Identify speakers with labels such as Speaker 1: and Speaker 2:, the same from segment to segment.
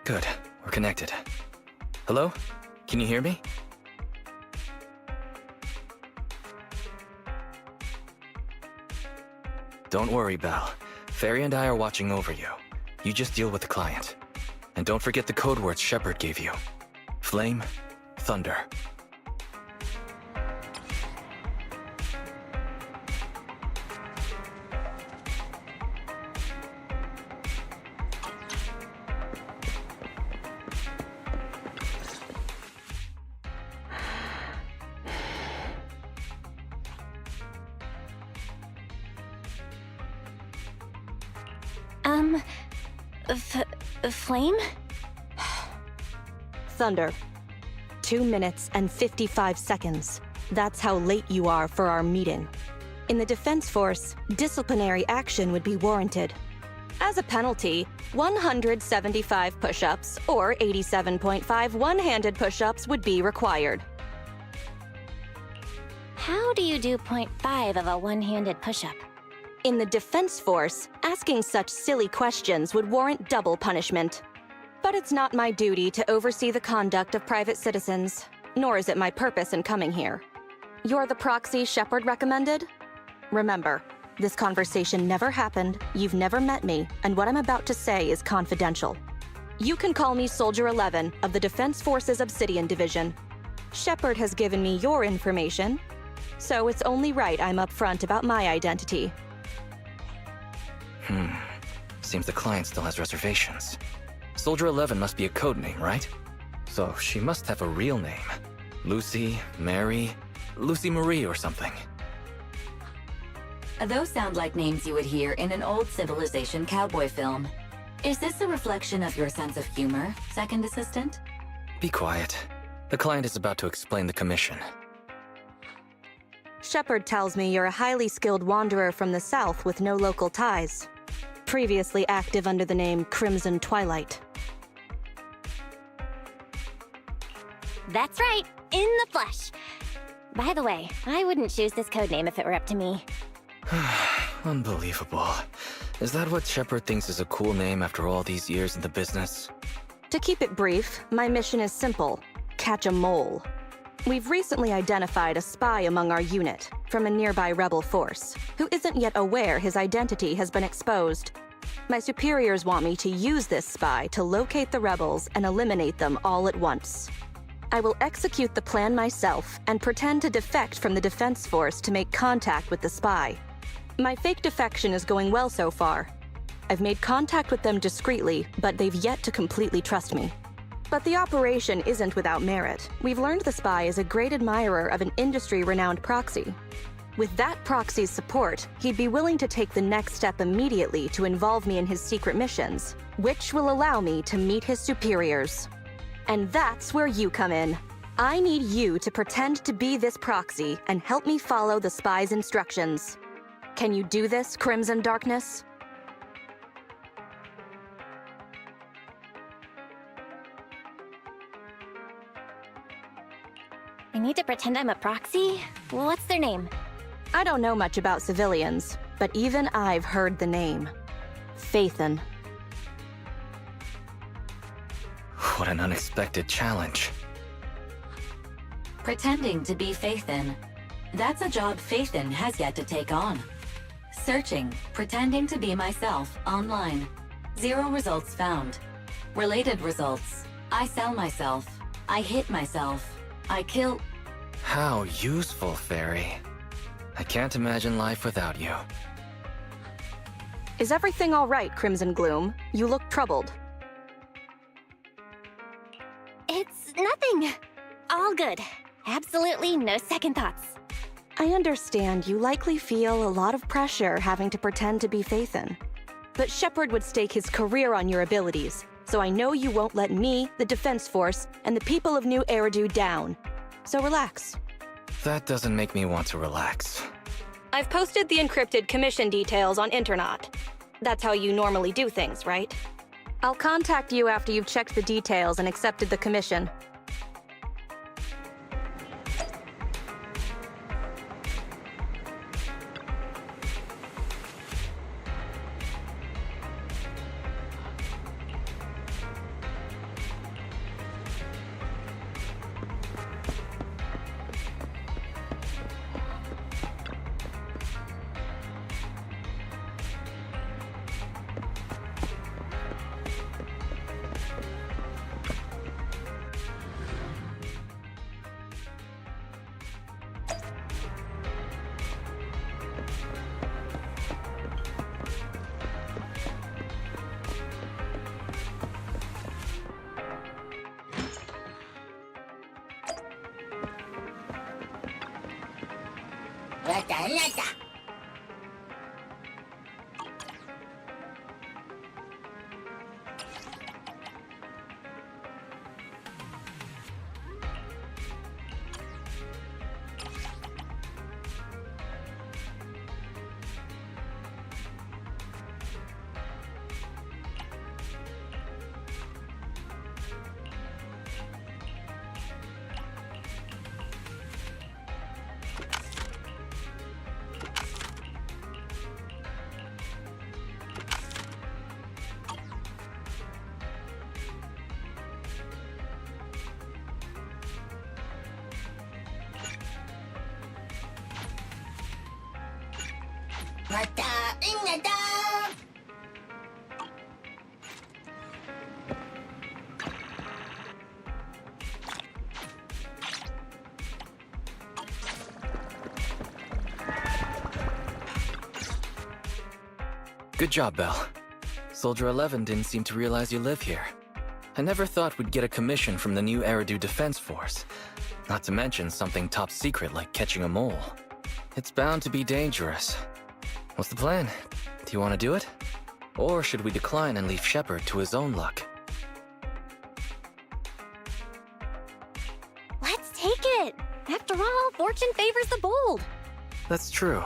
Speaker 1: Good. We're connected. Hello? Can you hear me? Don't worry, Belle. Fairy and I are watching over you. You just deal with the client. And don't forget the code words Shepard gave you. Flame, thunder.
Speaker 2: Flame?
Speaker 3: Thunder. 2 minutes and 55 seconds. That's how late you are for our meeting. In the Defense Force, disciplinary action would be warranted. As a penalty, 175 push-ups or 87.5 one-handed push-ups would be required.
Speaker 2: How do you do 0.5 of a one-handed push-up?
Speaker 3: In the Defense Force, asking such silly questions would warrant double punishment. But it's not my duty to oversee the conduct of private citizens, nor is it my purpose in coming here. You're the proxy Shepard recommended? Remember, this conversation never happened, you've never met me, and what I'm about to say is confidential. You can call me Soldier 11 of the Defense Force's Obsidian Division. Shepard has given me your information, so it's only right I'm upfront about my identity.
Speaker 1: Seems the client still has reservations. Soldier 11 must be a code name, right? So she must have a real name. Lucy, Mary, Lucy Marie or something.
Speaker 4: Those sound like names you would hear in an old civilization cowboy film. Is this a reflection of your sense of humor, second assistant?
Speaker 1: Be quiet. The client is about to explain the commission.
Speaker 3: Shepard tells me you're a highly skilled wanderer from the south with no local ties. Previously active under the name Crimson Twilight.
Speaker 2: That's right, in the flesh. By the way, I wouldn't choose this codename if it were up to me.
Speaker 1: Unbelievable. Is that what Shepard thinks is a cool name after all these years in the business?
Speaker 3: To keep it brief, my mission is simple: catch a mole. We've recently identified a spy among our unit, from a nearby rebel force, who isn't yet aware his identity has been exposed. My superiors want me to use this spy to locate the rebels and eliminate them all at once. I will execute the plan myself and pretend to defect from the Defense Force to make contact with the spy. My fake defection is going well so far. I've made contact with them discreetly, but they've yet to completely trust me. But the operation isn't without merit. We've learned the spy is a great admirer of an industry-renowned proxy. With that proxy's support, he'd be willing to take the next step immediately to involve me in his secret missions, which will allow me to meet his superiors. And that's where you come in. I need you to pretend to be this proxy and help me follow the spy's instructions. Can you do this, Crimson Darkness?
Speaker 2: I need to pretend I'm a proxy? What's their name?
Speaker 3: I don't know much about civilians, but even I've heard the name. Phaethon.
Speaker 1: What an unexpected challenge.
Speaker 4: Pretending to be Phaethon. That's a job Phaethon has yet to take on. Searching, pretending to be myself, online. 0 results found. Related results. I sell myself. I hit myself. I kill...
Speaker 1: How useful, Fairy. I can't imagine life without you.
Speaker 3: Is everything all right, Crimson Gloom? You look troubled.
Speaker 2: It's nothing. All good. Absolutely no second thoughts.
Speaker 3: I understand you likely feel a lot of pressure having to pretend to be Phaethon. But Shepard would stake his career on your abilities, so I know you won't let me, the Defense Force, and the people of New Eridu down. So relax.
Speaker 1: That doesn't make me want to relax.
Speaker 3: I've posted the encrypted commission details on Internet. That's how you normally do things, right? I'll contact you after you've checked the details and accepted the commission.
Speaker 1: Good job, Belle. Soldier 11 didn't seem to realize you live here. I never thought we'd get a commission from the new Eridu Defense Force. Not to mention something top secret like catching a mole. It's bound to be dangerous. What's the plan? Do you want to do it? Or should we decline and leave Shepard to his own luck?
Speaker 2: Let's take it! After all, fortune favors the bold.
Speaker 1: That's true.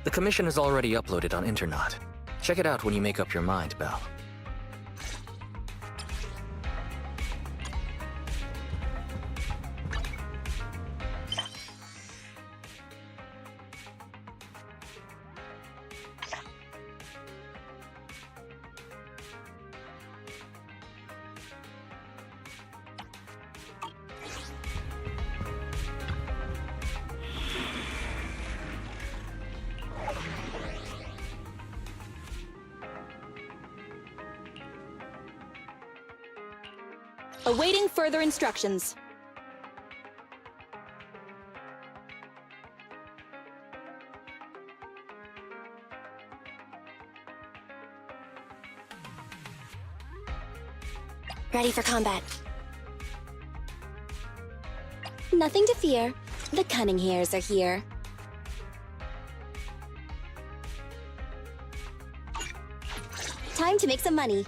Speaker 1: The commission is already uploaded on Internet. Check it out when you make up your mind, Belle.
Speaker 3: Awaiting further instructions.
Speaker 2: Ready for combat. Nothing to fear. The cunning hairs are here. Time to make some money.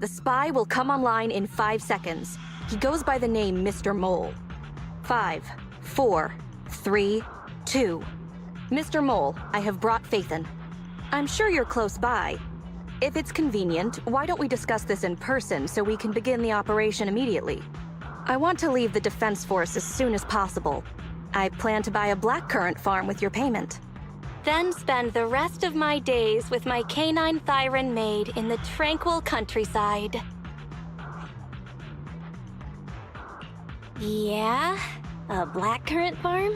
Speaker 3: The spy will come online in 5 seconds. He goes by the name Mr. Mole. 5, 4, 3, 2. Mr. Mole, I have brought Phaethon. I'm sure you're close by. If it's convenient, why don't we discuss this in person so we can begin the operation immediately? I want to leave the Defense Force as soon as possible. I plan to buy a blackcurrant farm with your payment. Then spend the rest of my days with my canine Thyron maid in the tranquil countryside.
Speaker 2: Yeah? A blackcurrant farm?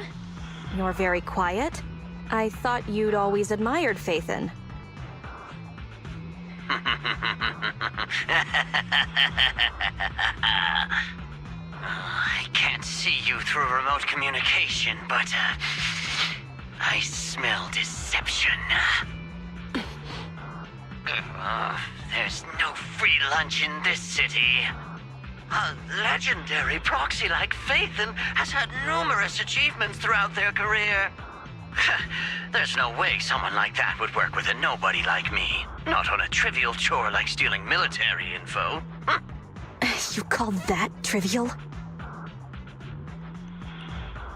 Speaker 3: You're very quiet. I thought you'd always admired Phaethon.
Speaker 5: I can't see you through remote communication, but I smell deception. There's no free lunch in this city. A legendary proxy like Phaethon has had numerous achievements throughout their career. There's no way someone like that would work with a nobody like me. Not on a trivial chore like stealing military info.
Speaker 3: You call that trivial?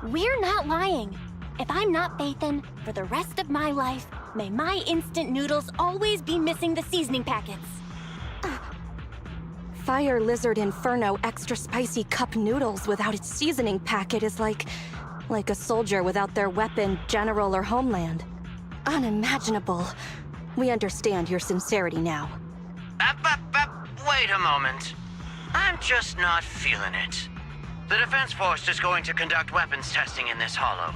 Speaker 2: We're not lying. If I'm not Phaethon, for the rest of my life, may my instant noodles always be missing the seasoning packets.
Speaker 3: Fire Lizard Inferno extra spicy cup noodles without its seasoning packet is like a soldier without their weapon, general, or homeland. Unimaginable. We understand your sincerity now.
Speaker 5: Wait a moment. I'm just not feeling it. The Defense Force is going to conduct weapons testing in this hollow.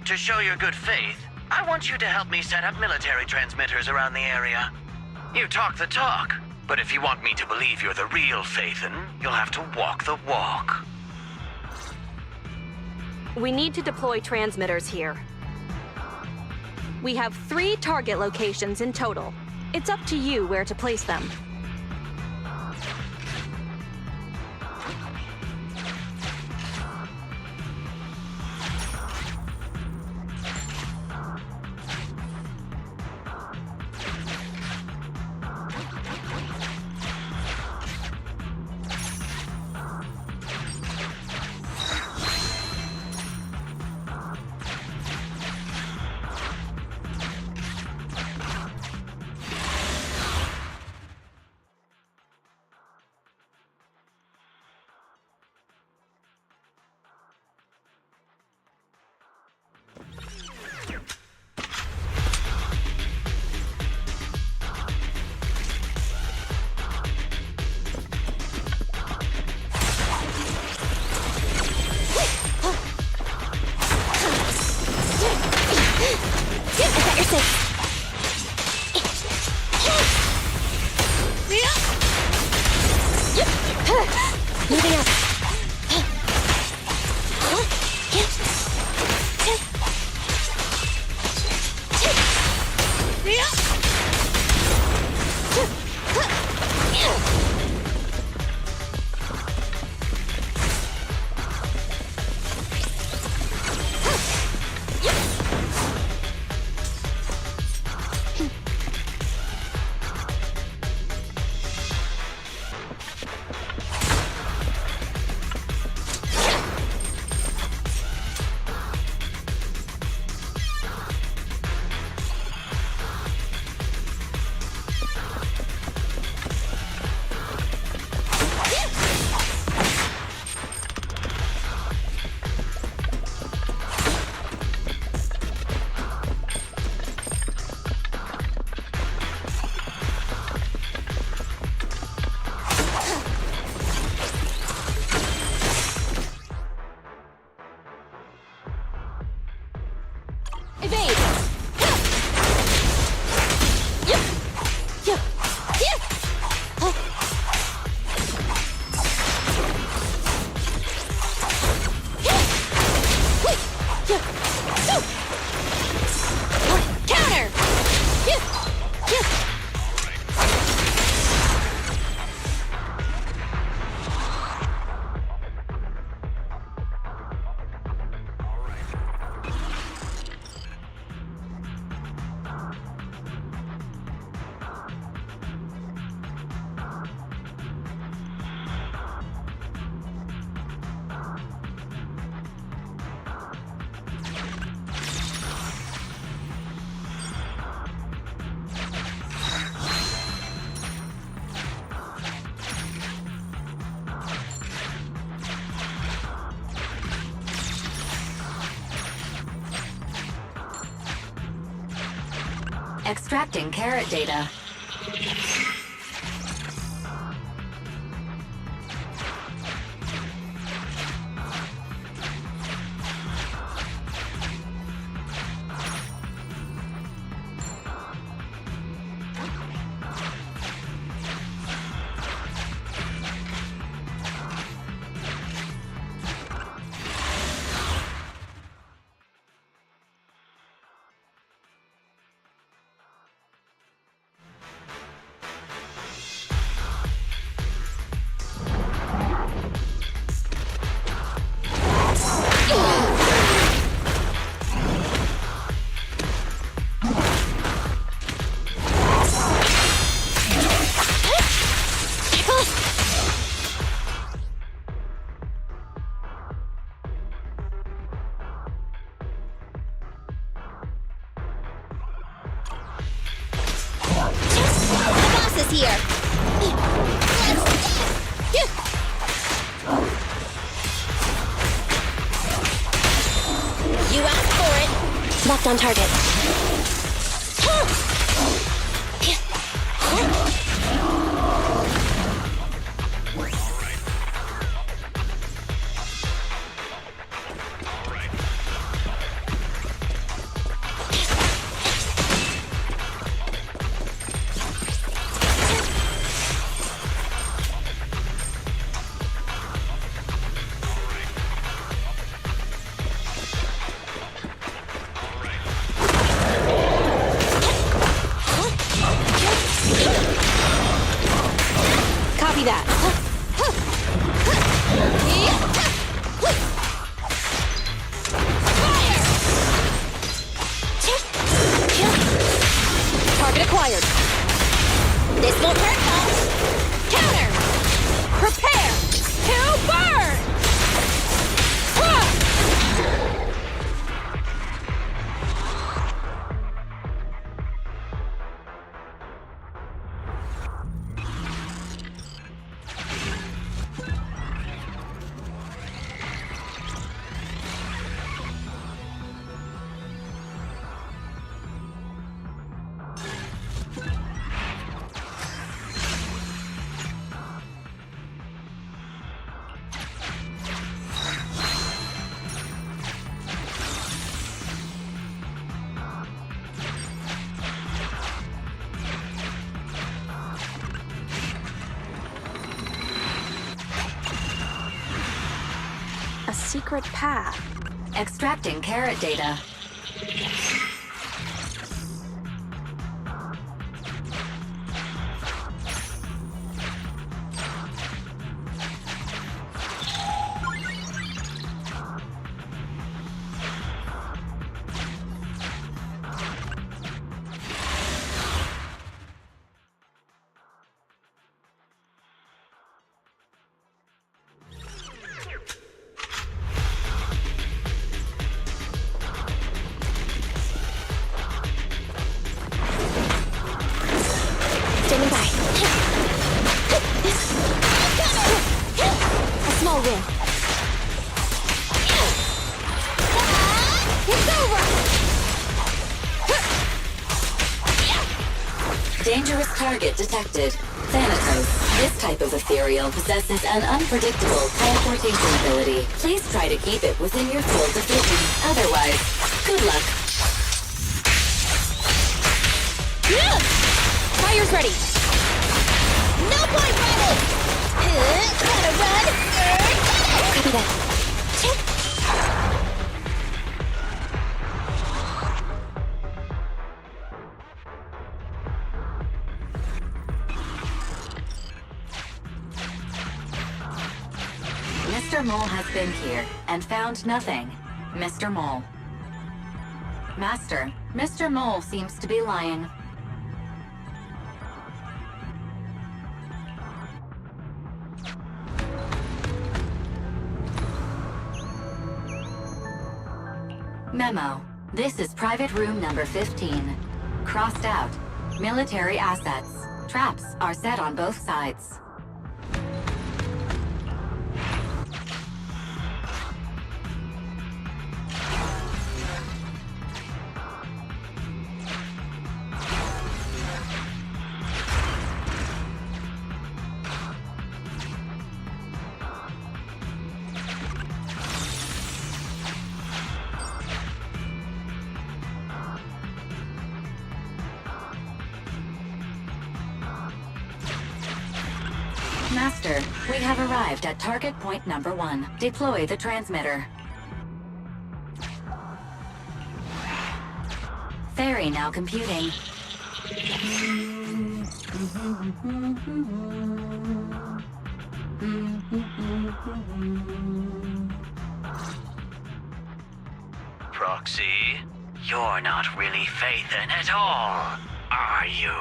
Speaker 5: To show your good faith, I want you to help me set up military transmitters around the area. You talk the talk, But if you want me to believe you're the real Phaethon, you'll have to walk the walk.
Speaker 3: We need to deploy transmitters here. We have 3 target locations in total. It's up to you where to place them.
Speaker 2: Moving up.
Speaker 4: Extracting carrot data.
Speaker 2: Here. You asked for it. Locked on target. acquired. This won't hurt much. Counter! Prepare to burn! Ah!
Speaker 3: A secret path.
Speaker 4: Extracting carrot data.
Speaker 2: Standing by. A small win. It's over!
Speaker 4: Dangerous target detected. Thanatos. This type of ethereal possesses an unpredictable teleportation ability. Please try to keep it within your field of vision. Otherwise, good luck.
Speaker 2: Fire's ready. No point running! Gotta run! Copy that.
Speaker 4: Mr. Mole has been here and found nothing. Mr. Mole. Master, Mr. Mole seems to be lying. Memo. This is private room number 15. Crossed out. Military assets. Traps are set on both sides. Master, we have arrived at target point number 1. Deploy the transmitter. Ferry now computing.
Speaker 5: Proxy, you're not really Phaethon at all, are you?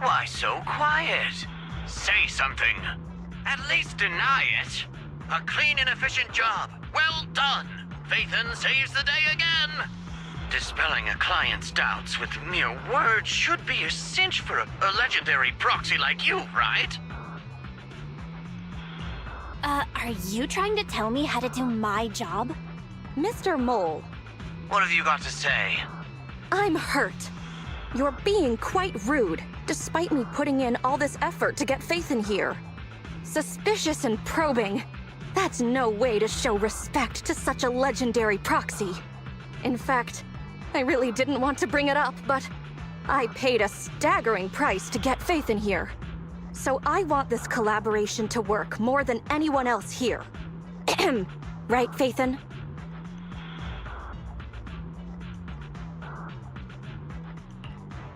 Speaker 5: Why so quiet? Say something. At least deny it. A clean and efficient job. Well done. Phaethon saves the day again. Dispelling a client's doubts with mere words should be a cinch for a legendary proxy like you, right?
Speaker 2: Are you trying to tell me how to do my job?
Speaker 3: Mr. Mole,
Speaker 5: What have you got to say?
Speaker 3: I'm hurt. You're being quite rude, despite me putting in all this effort to get Phaethon here. Suspicious and probing. That's no way to show respect to such a legendary proxy. In fact, I really didn't want to bring it up, but I paid a staggering price to get Phaethon here. So I want this collaboration to work more than anyone else here. Right, Phaethon?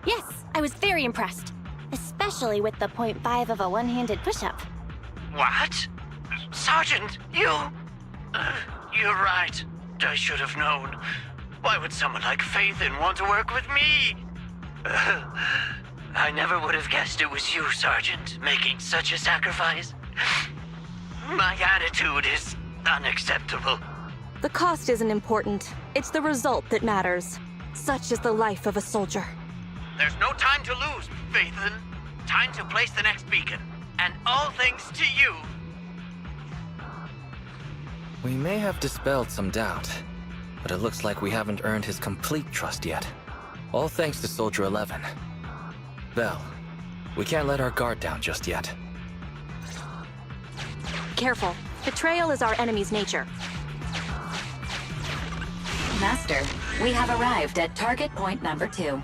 Speaker 2: Yes, I was very impressed. Especially with the 0.5 of a one-handed push-up.
Speaker 5: What? Sergeant, you... you're right. I should have known. Why would someone like Faithin want to work with me? I never would have guessed it was you, Sergeant, making such a sacrifice. My attitude is unacceptable.
Speaker 3: The cost isn't important. It's the result that matters. Such is the life of a soldier.
Speaker 5: There's no time to lose, Faithin. Time to place the next beacon. And all thanks to you.
Speaker 1: We may have dispelled some doubt, but it looks like we haven't earned his complete trust yet. All thanks to Soldier 11. Bell, we can't let our guard down just yet.
Speaker 3: Careful. Betrayal is our enemy's nature.
Speaker 4: Master, we have arrived at target point number 2.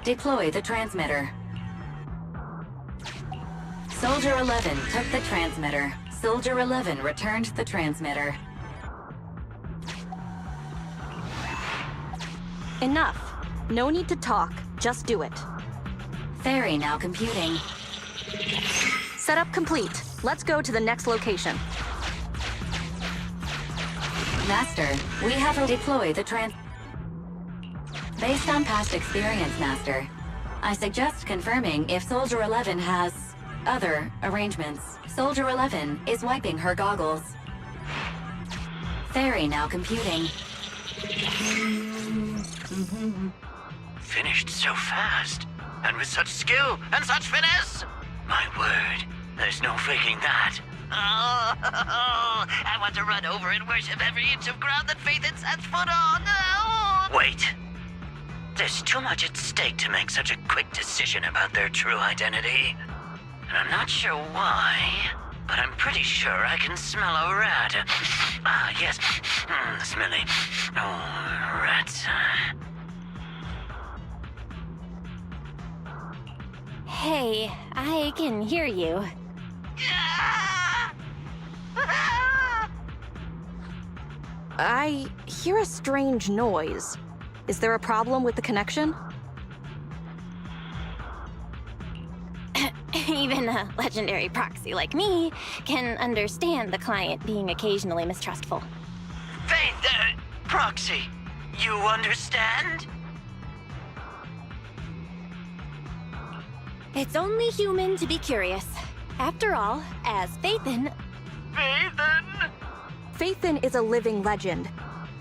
Speaker 4: Deploy the transmitter. Soldier 11 took the transmitter. Soldier 11 returned the transmitter.
Speaker 3: Enough. No need to talk. Just do it.
Speaker 4: Ferry now computing.
Speaker 3: Setup complete. Let's go to the next location.
Speaker 4: Master, we have deployed the Based on past experience, Master, I suggest confirming if Soldier 11 has other arrangements. Soldier 11 is wiping her goggles. Ferry now computing.
Speaker 5: Finished so fast, and with such skill and such finesse. My word, there's no faking that. Oh, I want to run over and worship every inch of ground that Faithin sets foot on. Oh. Wait. There's too much at stake to make such a quick decision about their true identity. And I'm not sure why, but I'm pretty sure I can smell a rat. Ah, yes. Smelly. Oh, rats.
Speaker 2: Hey, I can hear you.
Speaker 3: I hear a strange noise. Is there a problem with the connection?
Speaker 2: Even a legendary proxy like me can understand the client being occasionally mistrustful.
Speaker 5: Faith, Proxy, you understand?
Speaker 2: It's only human to be curious. After all, as Faithin...
Speaker 5: Faithin?
Speaker 3: Faithin is a living legend.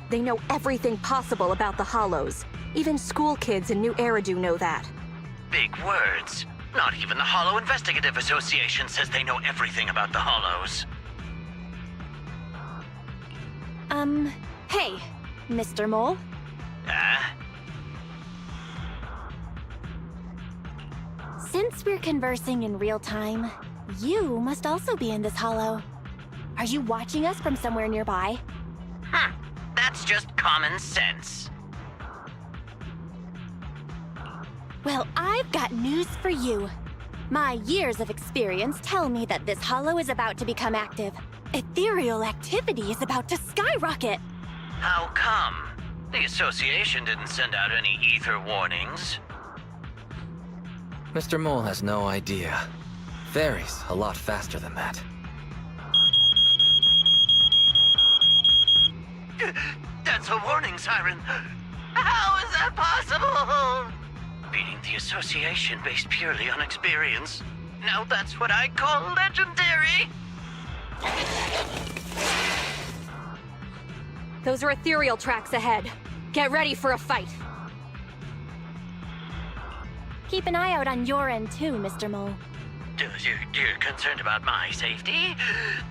Speaker 3: They know everything possible about the Hollows. Even school kids in New Eridu know that.
Speaker 5: Big words. Not even the Hollow Investigative Association says they know everything about the Hollows.
Speaker 2: Hey, Mr. Mole? Since we're conversing in real time, you must also be in this hollow. Are you watching us from somewhere nearby?
Speaker 5: That's just common sense.
Speaker 2: Well, I've got news for you. My years of experience tell me that this hollow is about to become active. Ethereal activity is about to skyrocket.
Speaker 5: How come? The Association didn't send out any ether warnings.
Speaker 1: Mr. Mole has no idea. Fairy's a lot faster than that.
Speaker 5: That's a warning siren. How is that possible? Beating the Association based purely on experience. Now that's what I call legendary.
Speaker 3: Those are ethereal tracks ahead. Get ready for a fight.
Speaker 2: Keep an eye out on your end too, Mr. Mole.
Speaker 5: You're concerned about my safety?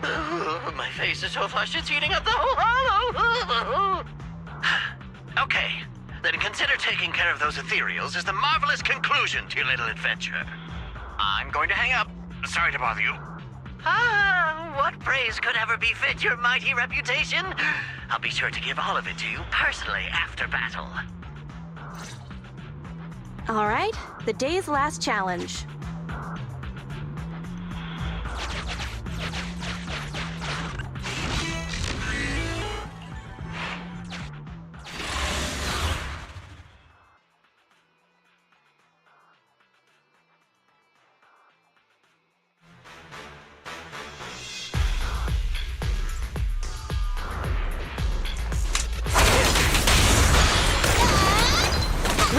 Speaker 5: My face is so flushed it's heating up the whole hollow. Okay, then consider taking care of those ethereals as the marvelous conclusion to your little adventure. I'm going to hang up. Sorry to bother you. What praise could ever befit your mighty reputation? I'll be sure to give all of it to you personally after battle.
Speaker 3: All right, the day's last challenge.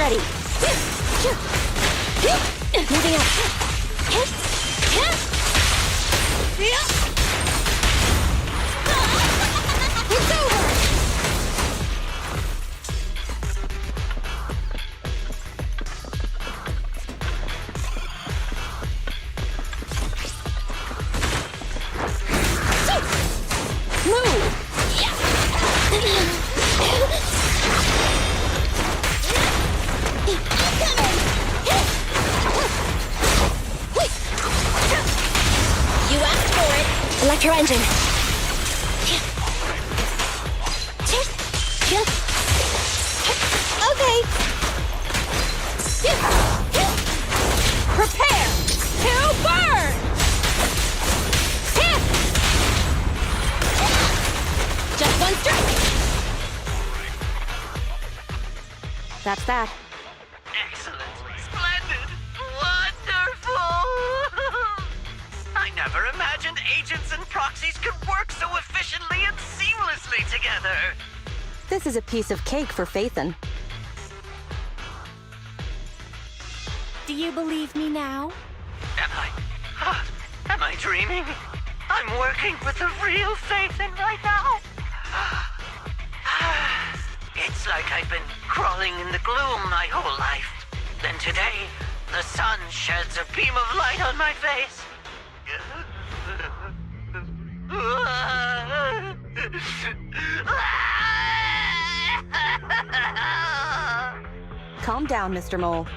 Speaker 2: ready. Moving up. It's over! Move! You asked for it. Electro engine. Okay. Prepare to burn. Just one strike.
Speaker 3: That's that.
Speaker 5: Excellent. Splendid. Wonderful. I never imagined agents and proxies could work so efficiently and seamlessly together.
Speaker 3: This is a piece of cake for Phaethon.
Speaker 2: Do you believe me now?
Speaker 5: Am I dreaming? I'm working with the real Phaethon right now. It's like I've been crawling in the gloom my whole life. Then today, the sun sheds a beam of light on my face.
Speaker 3: Calm down, Mr. Mole.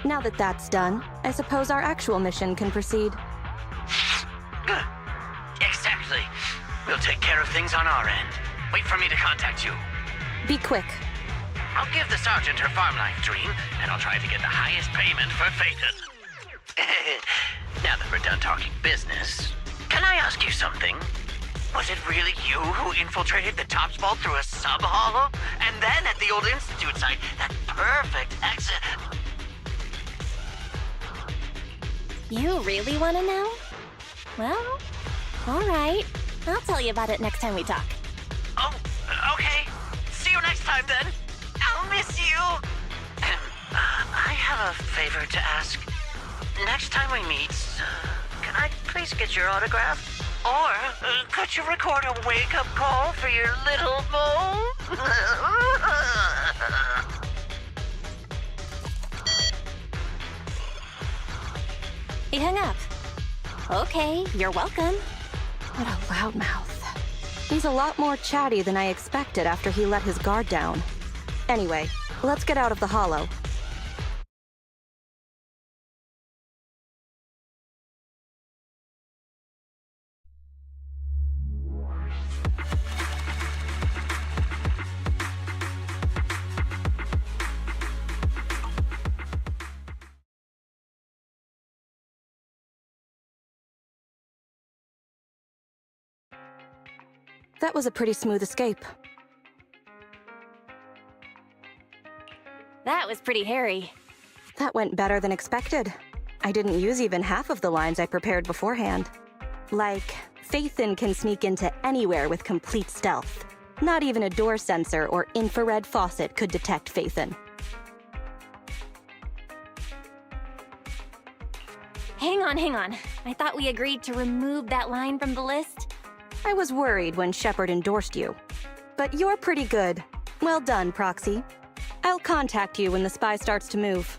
Speaker 3: Now that that's done, I suppose our actual mission can proceed.
Speaker 5: Exactly. We'll take care of things on our end. Wait for me to contact you.
Speaker 3: Be quick.
Speaker 5: I'll give the sergeant her farm life dream, and I'll try to get the highest payment for Phaethon. Now that we're done talking business, can I ask you something? Was it really you who infiltrated the Topps vault through a sub-hollow? And then at the old Institute site, that perfect exit...
Speaker 2: You really want to know? Well, all right. I'll tell you about it next time we talk.
Speaker 5: Oh, okay. See you next time, then. I'll miss you. I have a favor to ask. Next time we meet, can I please get your autograph? Or could you record a wake-up call for your little mole?
Speaker 2: He hung up. Okay, you're welcome.
Speaker 3: What a loudmouth. He's a lot more chatty than I expected after he let his guard down. Anyway, let's get out of the hollow. That was a pretty smooth escape.
Speaker 2: That was pretty hairy.
Speaker 3: That went better than expected. I didn't use even half of the lines I prepared beforehand. Like, Phaethon can sneak into anywhere with complete stealth. Not even a door sensor or infrared faucet could detect Phaethon.
Speaker 2: Hang on. I thought we agreed to remove that line from the list.
Speaker 3: I was worried when Shepard endorsed you. But you're pretty good. Well done, Proxy. I'll contact you when the spy starts to move.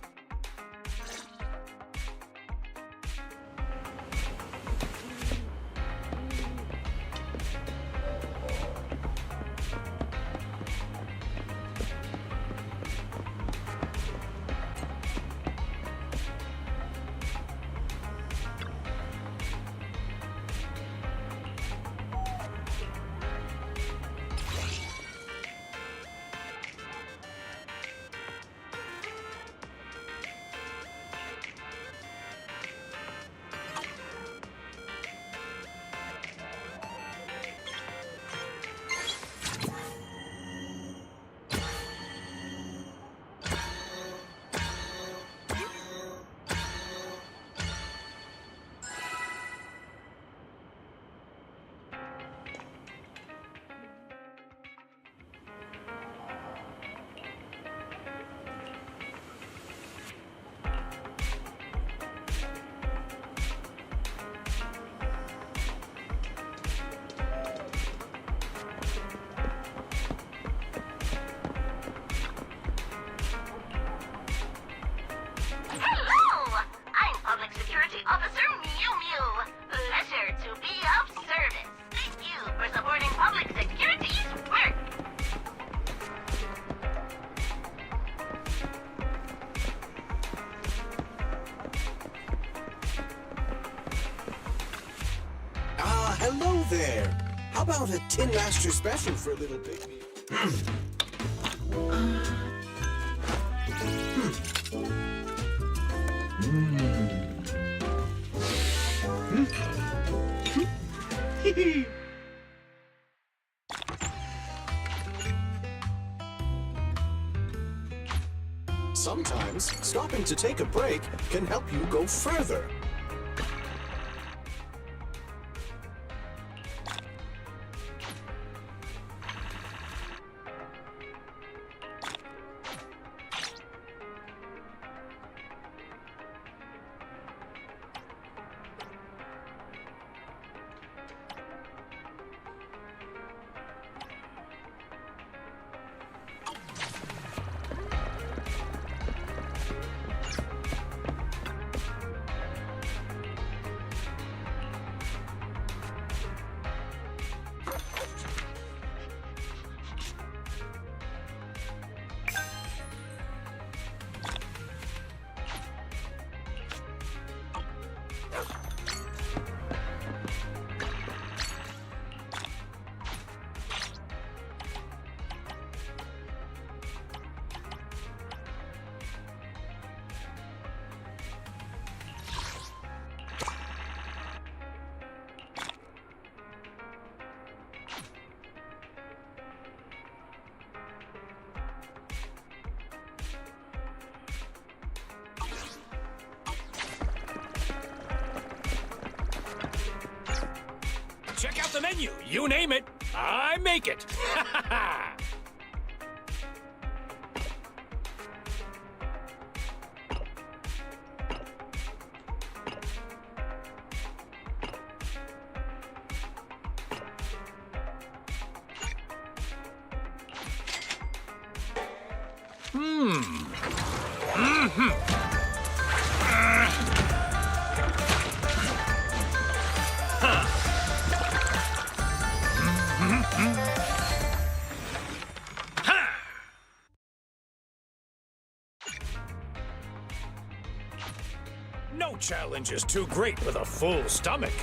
Speaker 6: there. How about a Tin Master special for a little baby? Sometimes, stopping to take a break can help you go further.
Speaker 7: Check out the menu. You name it, I make it. No challenge is too great with a full stomach.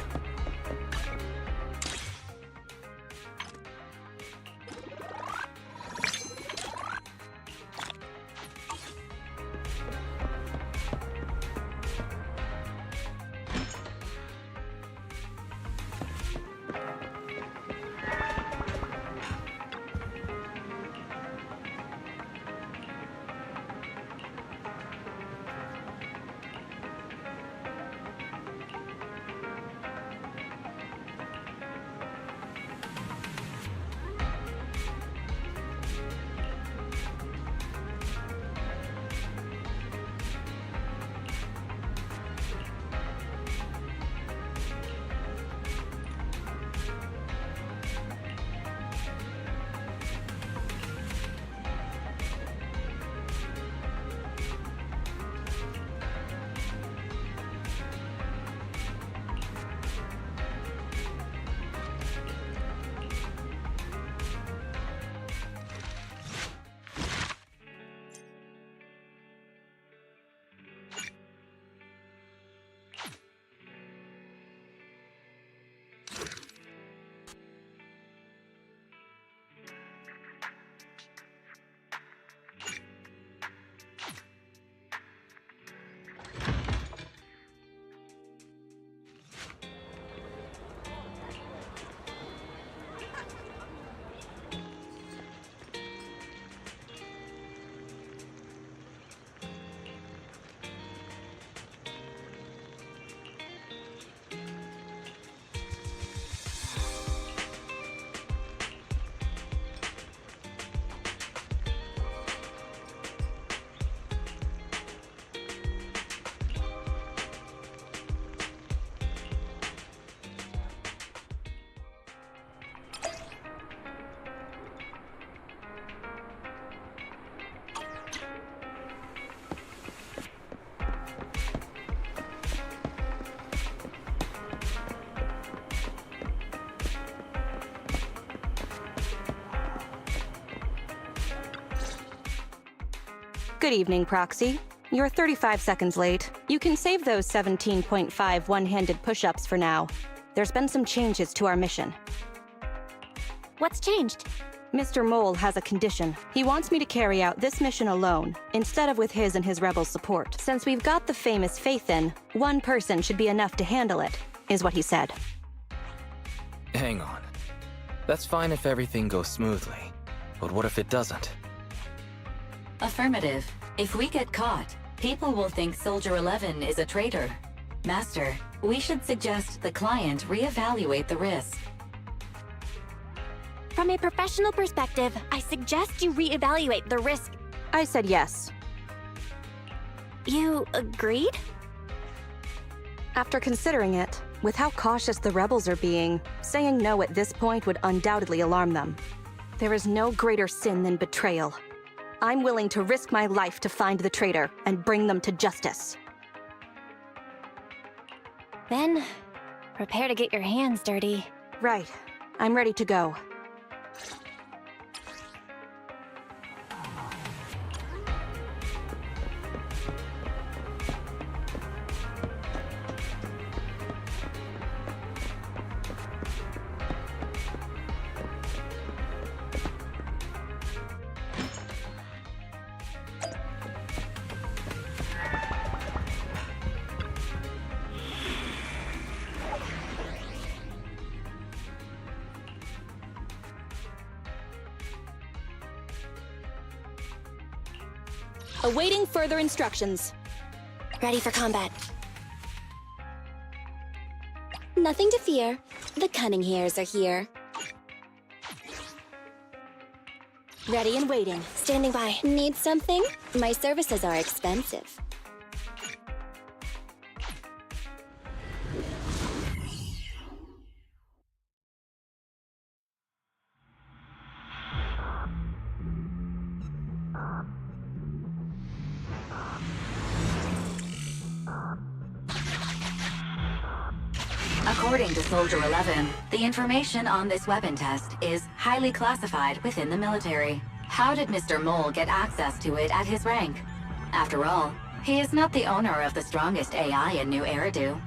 Speaker 3: Good evening, Proxy. You're 35 seconds late. You can save those 17.5 one-handed push-ups for now. there's been some changes to our mission.
Speaker 2: What's changed?
Speaker 3: Mr. Mole has a condition. He wants me to carry out this mission alone, instead of with his and his rebel support. Since we've got the famous faith in, one person should be enough to handle it, is what he said.
Speaker 1: Hang on. That's fine if everything goes smoothly. But what if it doesn't?
Speaker 4: Affirmative. If we get caught, people will think Soldier 11 is a traitor. Master, we should suggest the client reevaluate the risk.
Speaker 2: From a professional perspective, I suggest you reevaluate the risk.
Speaker 3: I said yes.
Speaker 2: You agreed?
Speaker 3: After considering it, with how cautious the rebels are being, saying no at this point would undoubtedly alarm them. There is no greater sin than betrayal. I'm willing to risk my life to find the traitor and bring them to justice.
Speaker 2: Then, prepare to get your hands dirty.
Speaker 3: Right. I'm ready to go. Awaiting further instructions.
Speaker 2: Ready for combat. Nothing to fear. The cunning hairs are here.
Speaker 3: Ready and waiting.
Speaker 2: Standing by. Need something? My services are expensive.
Speaker 4: According to Soldier 11, the information on this weapon test is highly classified within the military. How did Mr. Mole get access to it at his rank? After all, he is not the owner of the strongest AI in New Eridu.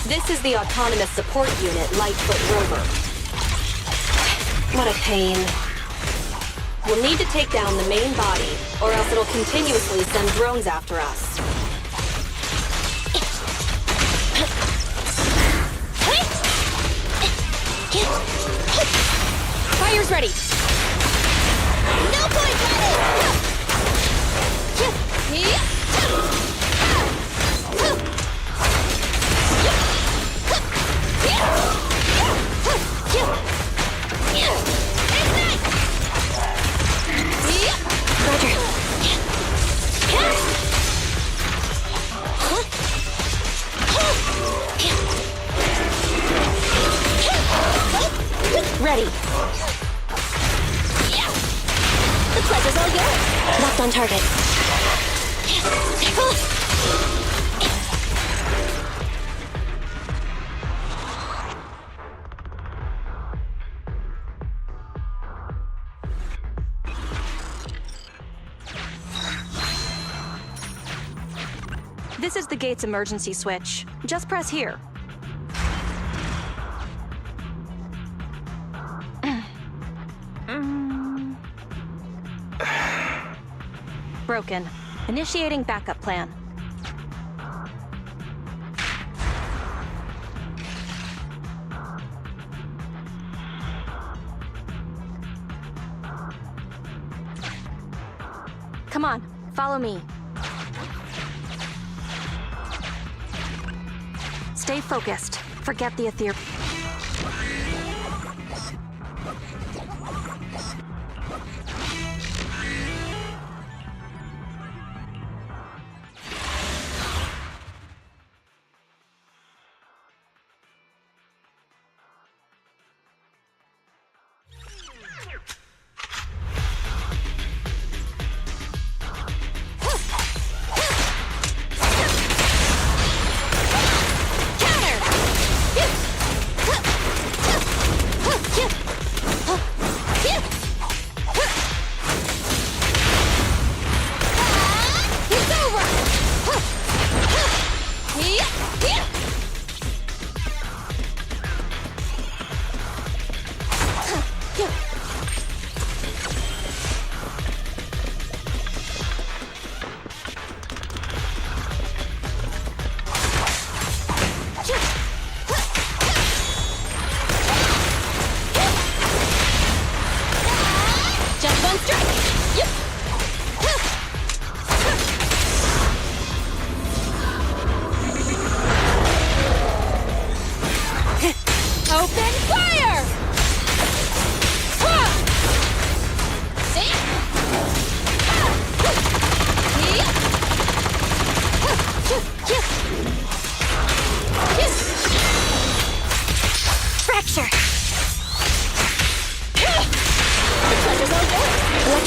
Speaker 3: This is the Autonomous Support Unit, Lightfoot Rover. What a pain. We'll need to take down the main body, or else it'll continuously send drones after us. Fire's ready!
Speaker 2: No point ready!
Speaker 3: Ready.
Speaker 2: The pleasure's all yours. Locked on target.
Speaker 3: This is the gate's emergency switch. Just press here. Broken. Initiating backup plan. Come on, follow me. Stay focused. Forget the ethereal.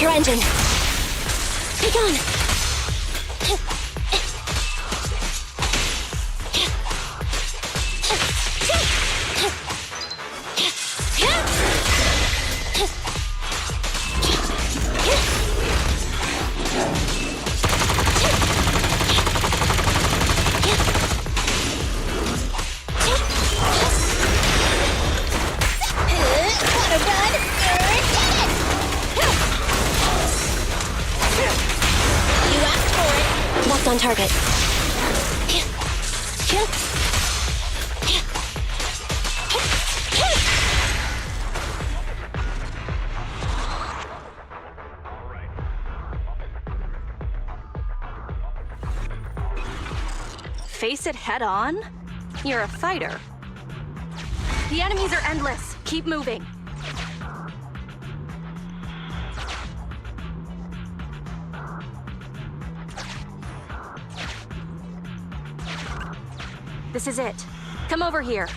Speaker 2: your engine. Be gone. On target.
Speaker 3: Face it head on? You're a fighter. The enemies are endless. Keep moving. This is it. Come over here.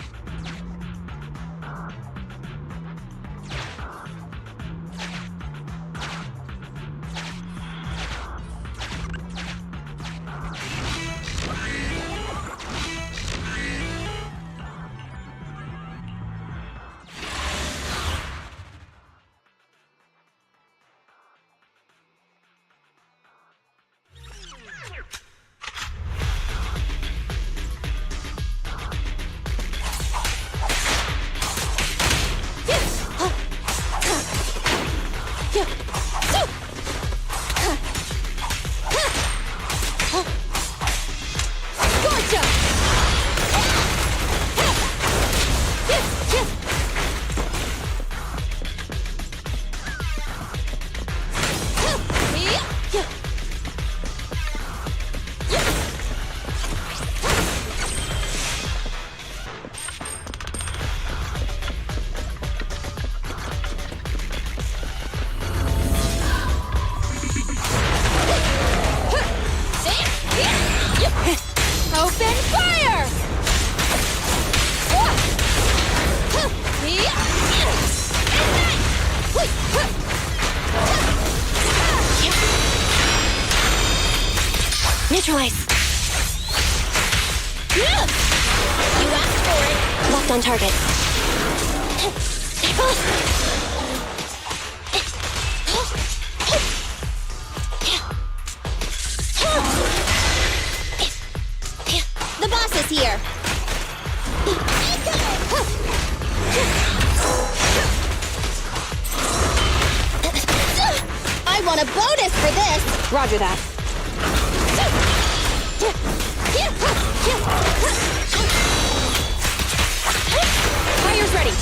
Speaker 2: Open fire! Neutralize. You asked for it. Locked on target. The boss is here. I want a bonus for this.
Speaker 3: Roger that.
Speaker 2: Fire's ready.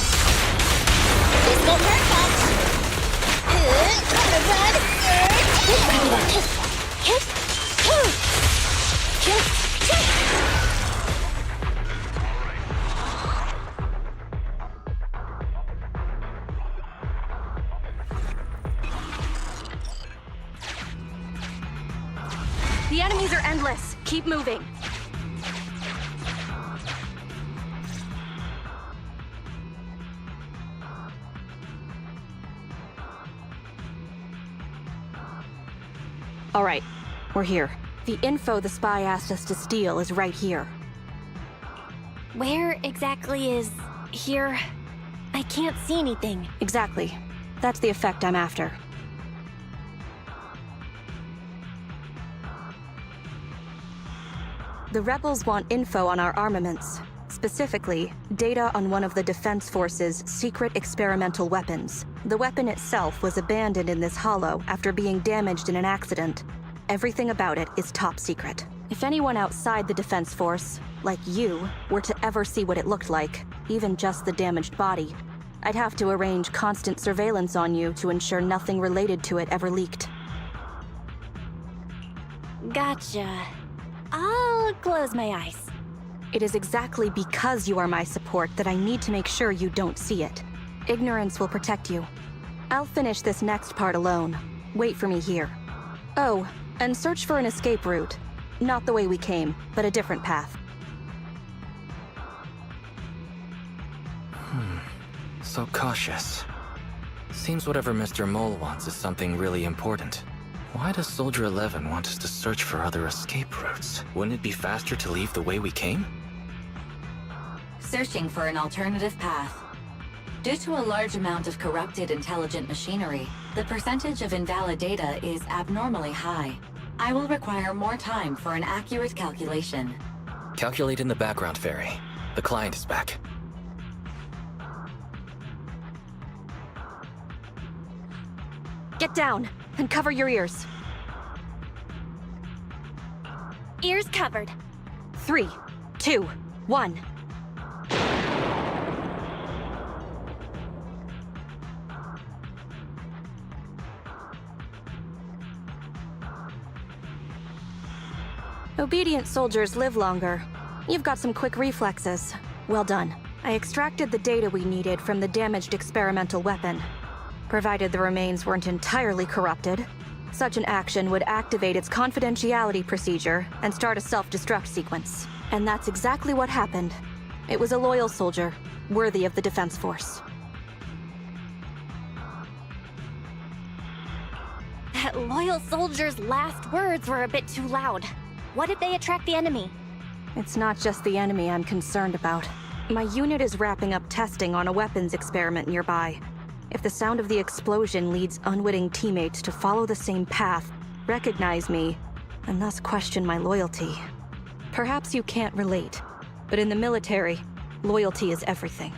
Speaker 2: This won't hurt much.
Speaker 3: The enemies are endless. Keep moving. All right, we're here. The info the spy asked us to steal is right here.
Speaker 2: Where exactly is here? I can't see anything.
Speaker 3: Exactly. That's the effect I'm after. The rebels want info on our armaments. Specifically, data on one of the Defense Force's secret experimental weapons. The weapon itself was abandoned in this hollow after being damaged in an accident. Everything about it is top secret. If anyone outside the Defense Force, like you, were to ever see what it looked like, even just the damaged body, I'd have to arrange constant surveillance on you to ensure nothing related to it ever leaked.
Speaker 2: Gotcha. I'll close my eyes.
Speaker 3: It is exactly because you are my support that I need to make sure you don't see it. Ignorance will protect you. I'll finish this next part alone. Wait for me here. Oh, and search for an escape route. Not the way we came, but a different path.
Speaker 1: So cautious. Seems whatever Mr. Mole wants is something really important. Why does Soldier 11 want us to search for other escape routes? Wouldn't it be faster to leave the way we came?
Speaker 4: Searching for an alternative path. Due to a large amount of corrupted intelligent machinery, the percentage of invalid data is abnormally high. I will require more time for an accurate calculation.
Speaker 1: Calculate in the background, Fairy. The client is back.
Speaker 3: Get down and cover your ears.
Speaker 2: Ears covered.
Speaker 3: 3, 2, 1. Obedient soldiers live longer. You've got some quick reflexes. Well done. I extracted the data we needed from the damaged experimental weapon. Provided the remains weren't entirely corrupted, such an action would activate its confidentiality procedure and start a self-destruct sequence. And that's exactly what happened. It was a loyal soldier, worthy of the Defense Force.
Speaker 2: That loyal soldier's last words were a bit too loud. What if they attract the enemy?
Speaker 3: It's not just the enemy I'm concerned about. My unit is wrapping up testing on a weapons experiment nearby. If the sound of the explosion leads unwitting teammates to follow the same path, recognize me, and thus question my loyalty. Perhaps you can't relate, but in the military, loyalty is everything.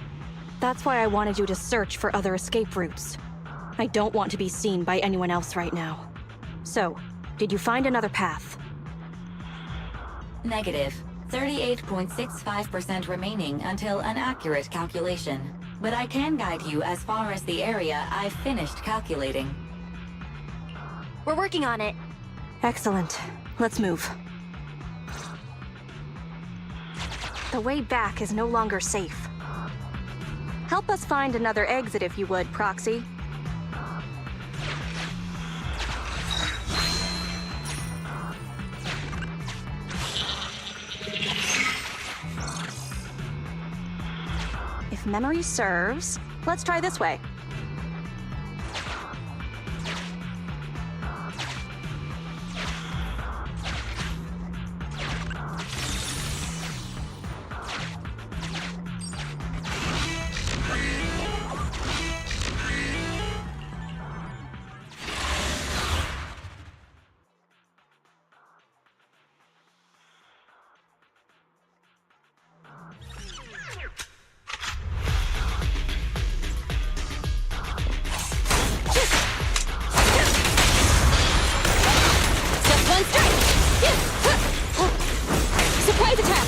Speaker 3: That's why I wanted you to search for other escape routes. I don't want to be seen by anyone else right now. So, did you find another path?
Speaker 4: Negative. 38.65% remaining until an accurate calculation. But I can guide you as far as the area I've finished calculating.
Speaker 2: We're working on it.
Speaker 3: Excellent. Let's move. The way back is no longer safe. Help us find another exit if you would, Proxy. If memory serves, let's try this way. Surprise attack!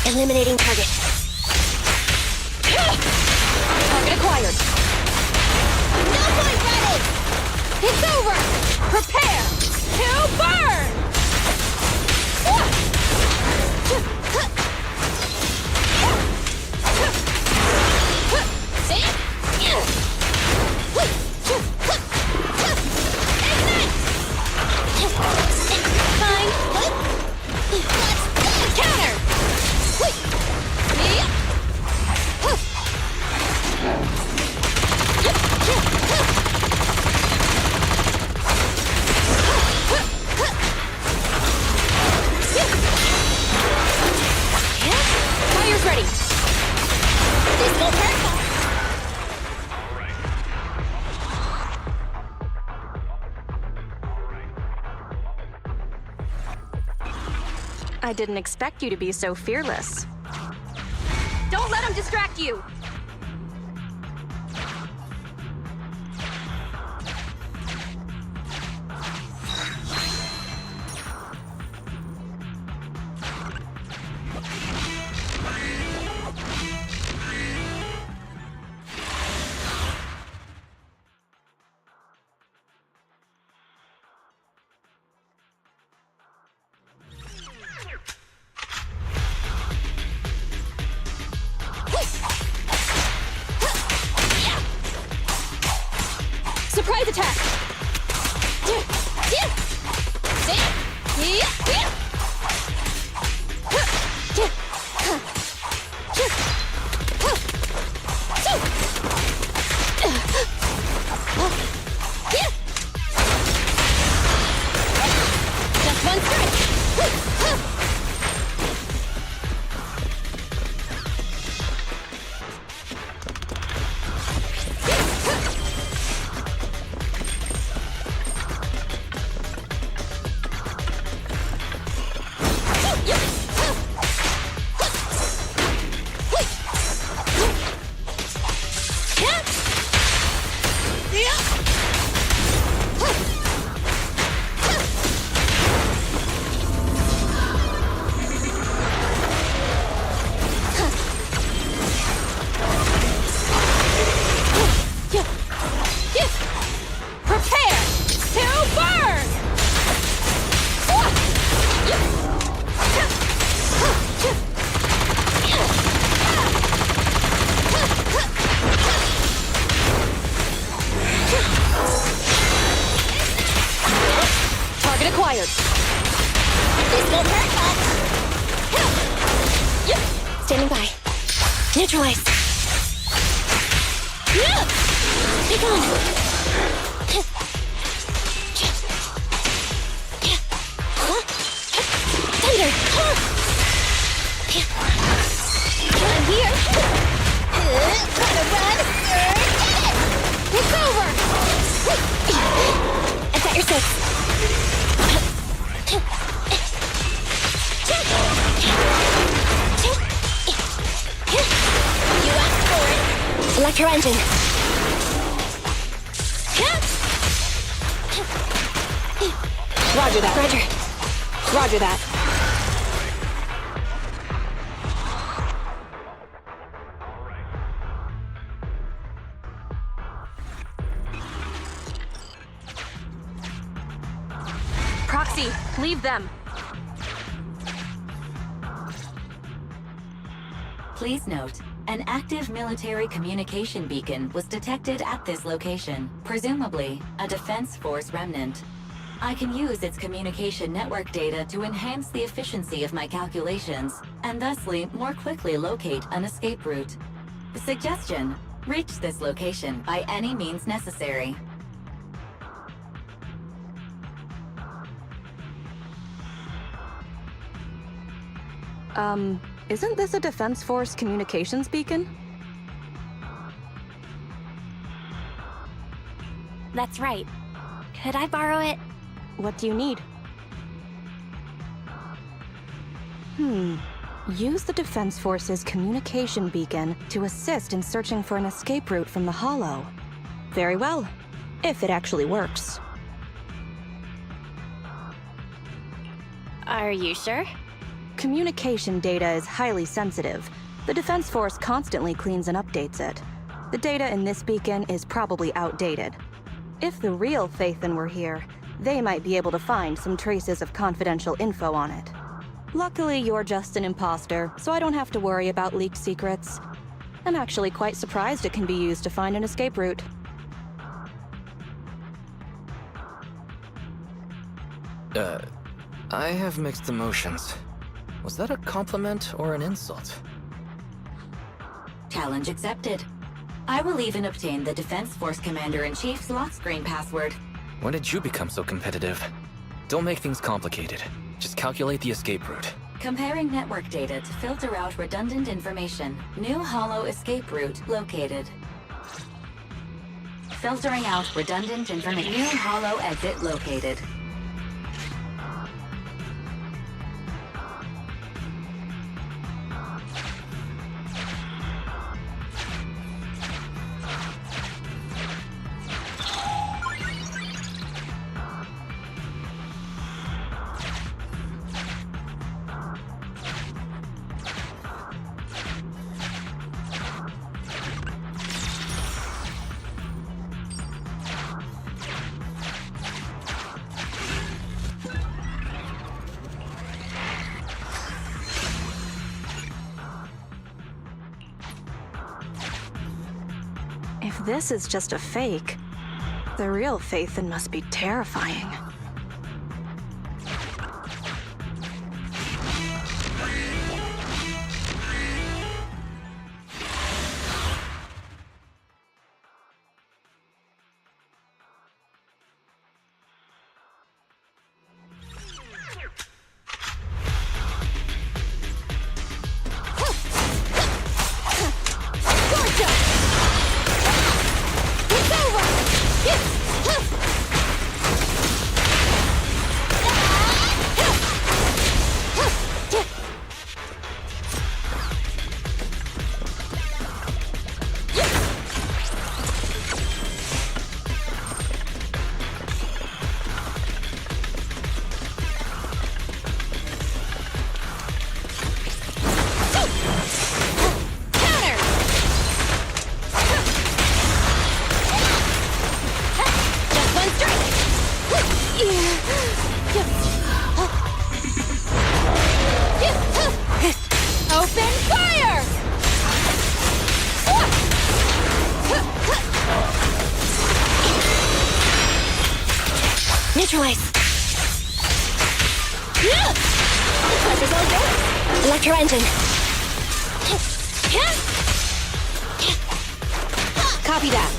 Speaker 3: Eliminating target. Target acquired. No point ready! It's over! Prepare to burn! Fine. Let's counter! Fire's ready. This will hurt. I didn't expect you to be so fearless.
Speaker 2: Don't let him distract you! Surprise attack! Just one strike! Acquired. This won't hurt much. Standing by. Neutralize. Be gone. Thunder. I'm here. Gotta run. It's over. I've got your six. You asked for it. Electro engine. Roger that. Roger. Roger that. Proxy, leave them.
Speaker 4: Please note, an active military communication beacon was detected at this location, presumably a Defense Force remnant. I can use its communication network data to enhance the efficiency of my calculations, and thusly more quickly locate an escape route. Suggestion: reach this location by any means necessary.
Speaker 3: Isn't this a Defense Force communications beacon?
Speaker 2: That's right. Could I borrow it?
Speaker 3: What do you need? Use the Defense Force's communication beacon to assist in searching for an escape route from the Hollow. Very well, if it actually works.
Speaker 2: Are you sure?
Speaker 3: Communication data is highly sensitive. The Defense Force constantly cleans and updates it. The data in this beacon is probably outdated. If the real Phaethon were here, they might be able to find some traces of confidential info on it. Luckily, you're just an imposter, so I don't have to worry about leaked secrets. I'm actually quite surprised it can be used to find an escape route.
Speaker 1: I have mixed emotions. Was that a compliment or an insult?
Speaker 4: Challenge accepted. I will even obtain the Defense Force Commander-in-Chief's lock screen password.
Speaker 1: When did you become so competitive? Don't make things complicated. Just calculate the escape route.
Speaker 4: Comparing network data to filter out redundant information. New Hollow escape route located. Filtering out redundant information. New Hollow exit located.
Speaker 3: this is just a fake, the real Phaethon must be terrifying.
Speaker 2: Open fire! Neutralize. The pressure's all yours. Electro engine. Copy that.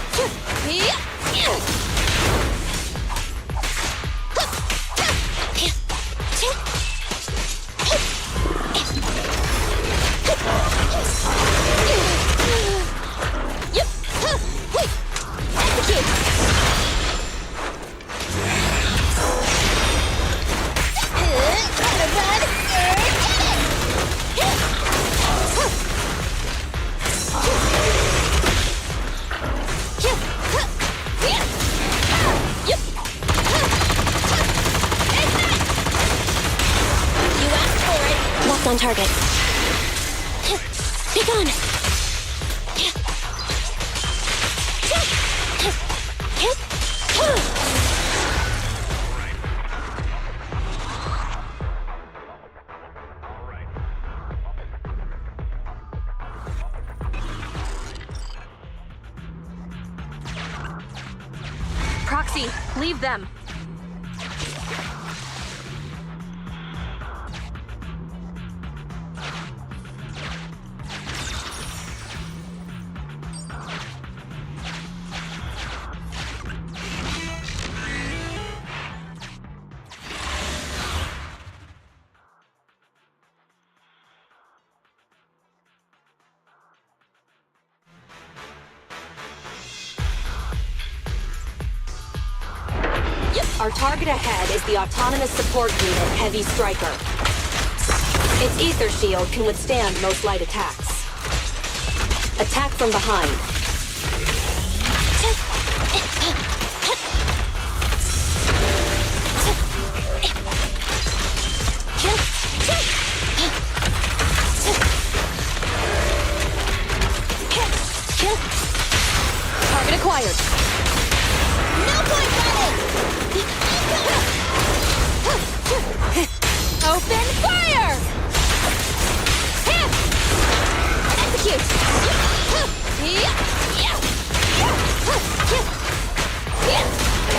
Speaker 2: On target. Be gone.
Speaker 3: Proxy, leave them.
Speaker 8: Our target ahead is the Autonomous Support Unit Heavy Striker. Its ether shield can withstand most light attacks. Attack from behind.
Speaker 2: Target acquired. No point running! Open fire! Execute!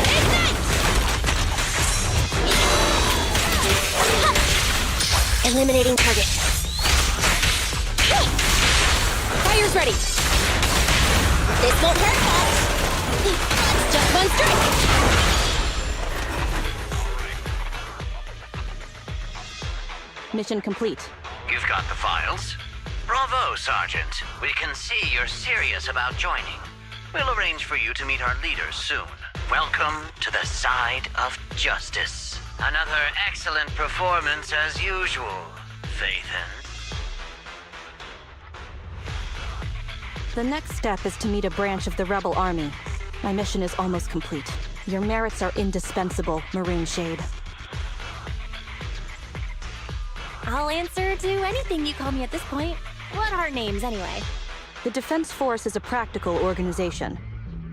Speaker 2: Ignite! Eliminating target. Fire's ready. This won't hurt much. That's just one strike.
Speaker 3: Mission complete.
Speaker 5: You've got the files? Bravo, Sergeant. We can see you're serious about joining. We'll arrange for you to meet our leaders soon. Welcome to the side of justice. Another excellent performance as usual, Phaethon.
Speaker 3: The next step is to meet a branch of the Rebel Army. My mission is almost complete. Your merits are indispensable, Maroon Shade.
Speaker 2: I'll answer to anything you call me at this point. What are names, anyway?
Speaker 3: The Defense Force is a practical organization.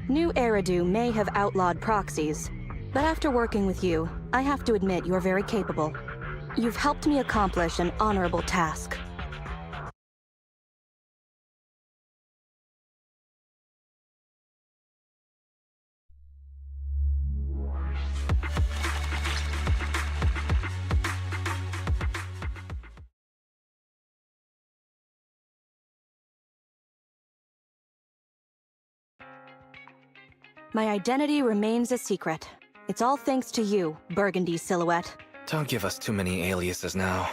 Speaker 3: New Eridu may have outlawed proxies, but after working with you, I have to admit you're very capable. You've helped me accomplish an honorable task. My identity remains a secret. It's all thanks to you, Burgundy Silhouette.
Speaker 1: Don't give us too many aliases now.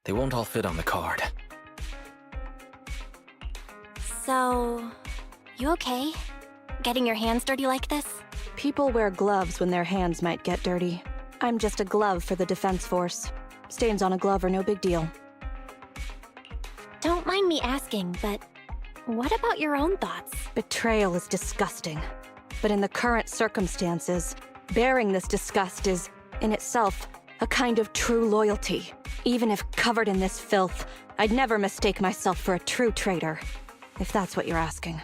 Speaker 1: They won't all fit on the card.
Speaker 2: So... you okay? Getting your hands dirty like this?
Speaker 3: People wear gloves when their hands might get dirty. I'm just a glove for the Defense Force. Stains on a glove are no big deal.
Speaker 2: Don't mind me asking, but what about your own thoughts?
Speaker 3: Betrayal is disgusting. But in the current circumstances, bearing this disgust is, in itself, a kind of true loyalty. Even if covered in this filth, I'd never mistake myself for a true traitor. If that's what you're asking.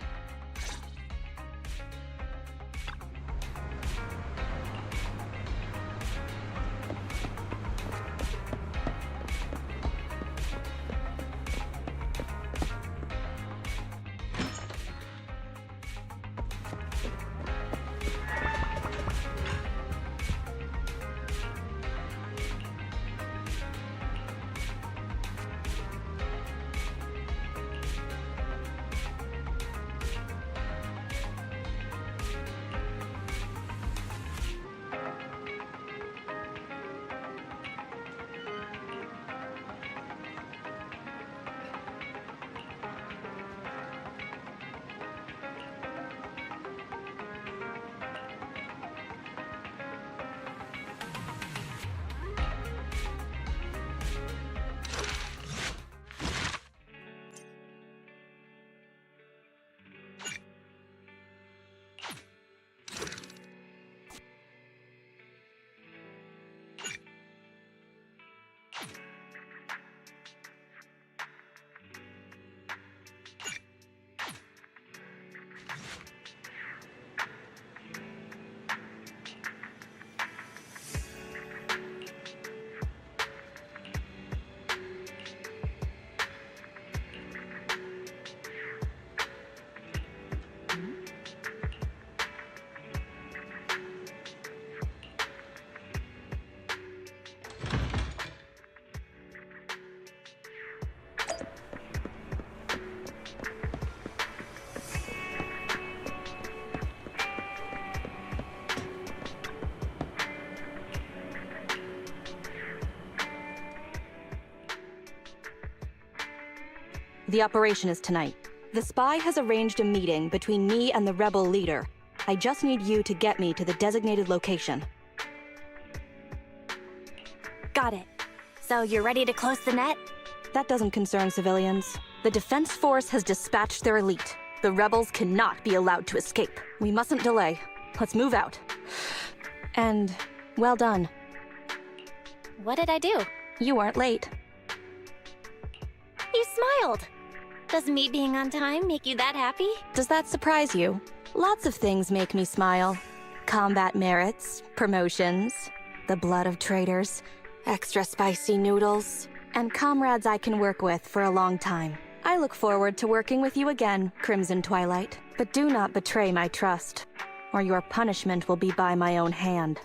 Speaker 3: The operation is tonight. The spy has arranged a meeting between me and the rebel leader. I just need you to get me to the designated location.
Speaker 2: Got it. So you're ready to close the net?
Speaker 3: That doesn't concern civilians. The Defense Force has dispatched their elite. The rebels cannot be allowed to escape. We mustn't delay. Let's move out. And well done.
Speaker 2: What did I do?
Speaker 3: You weren't late.
Speaker 2: You smiled. Does me being on time make you that happy?
Speaker 3: Does that surprise you? Lots of things make me smile. Combat merits, promotions, the blood of traitors, extra spicy noodles, and comrades I can work with for a long time. I look forward to working with you again, Crimson Twilight. But do not betray my trust, or your punishment will be by my own hand.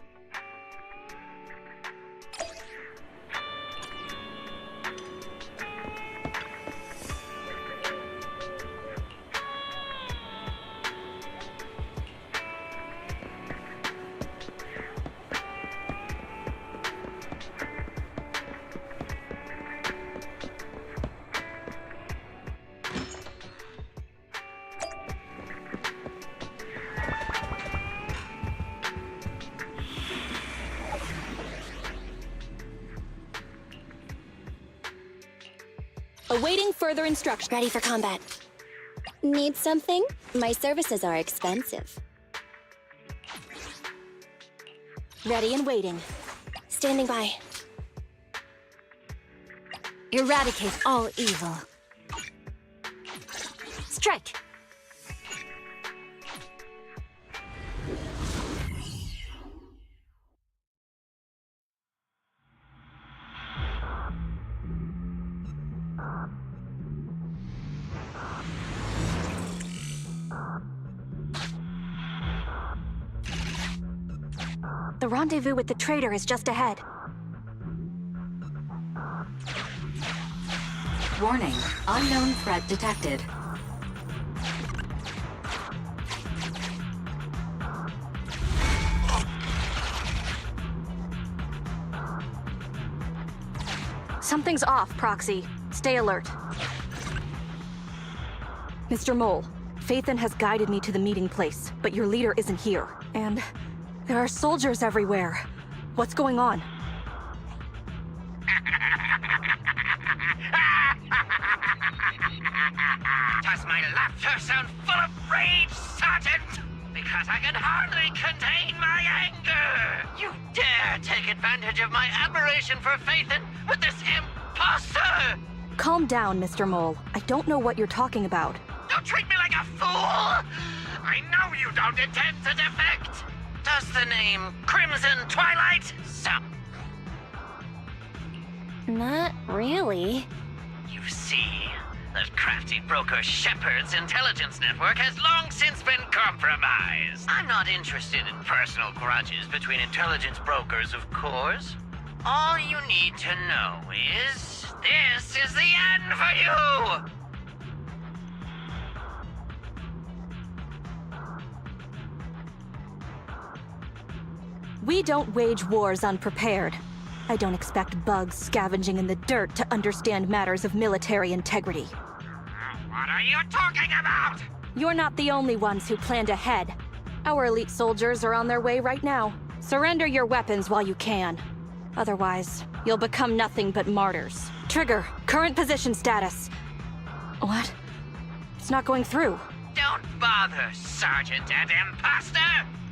Speaker 8: Awaiting further instruction.
Speaker 2: Ready for combat.
Speaker 8: Need something? My services are expensive.
Speaker 2: Ready and waiting. Standing by.
Speaker 9: Eradicate all evil. Strike!
Speaker 3: The rendezvous with the traitor is just ahead.
Speaker 4: Warning, unknown threat detected.
Speaker 3: Something's off, Proxy. Stay alert. Mr. Mole, Phaethon has guided me to the meeting place, but your leader isn't here. And there are soldiers everywhere. What's going on?
Speaker 5: Does my laughter sound full of rage, Sergeant? Because I can hardly contain my anger! You dare take advantage of my admiration for Phaethon with this imposter!
Speaker 3: Calm down, Mr. Mole. I don't know what you're talking about.
Speaker 5: Don't treat me like a fool! I know you don't intend to defect! Does the name Crimson Twilight sound?
Speaker 2: Not really.
Speaker 5: You see, that crafty broker Shepard's intelligence network has long since been compromised. I'm not interested in personal grudges between intelligence brokers, of course. All you need to know is, this is the end for you!
Speaker 3: We don't wage wars unprepared. I don't expect bugs scavenging in the dirt to understand matters of military integrity.
Speaker 5: What are you talking about?
Speaker 3: You're not the only ones who planned ahead. Our elite soldiers are on their way right now. Surrender your weapons while you can. Otherwise, you'll become nothing but martyrs. Trigger, current position status. What? It's not going through.
Speaker 5: Don't bother, Sergeant and Imposter!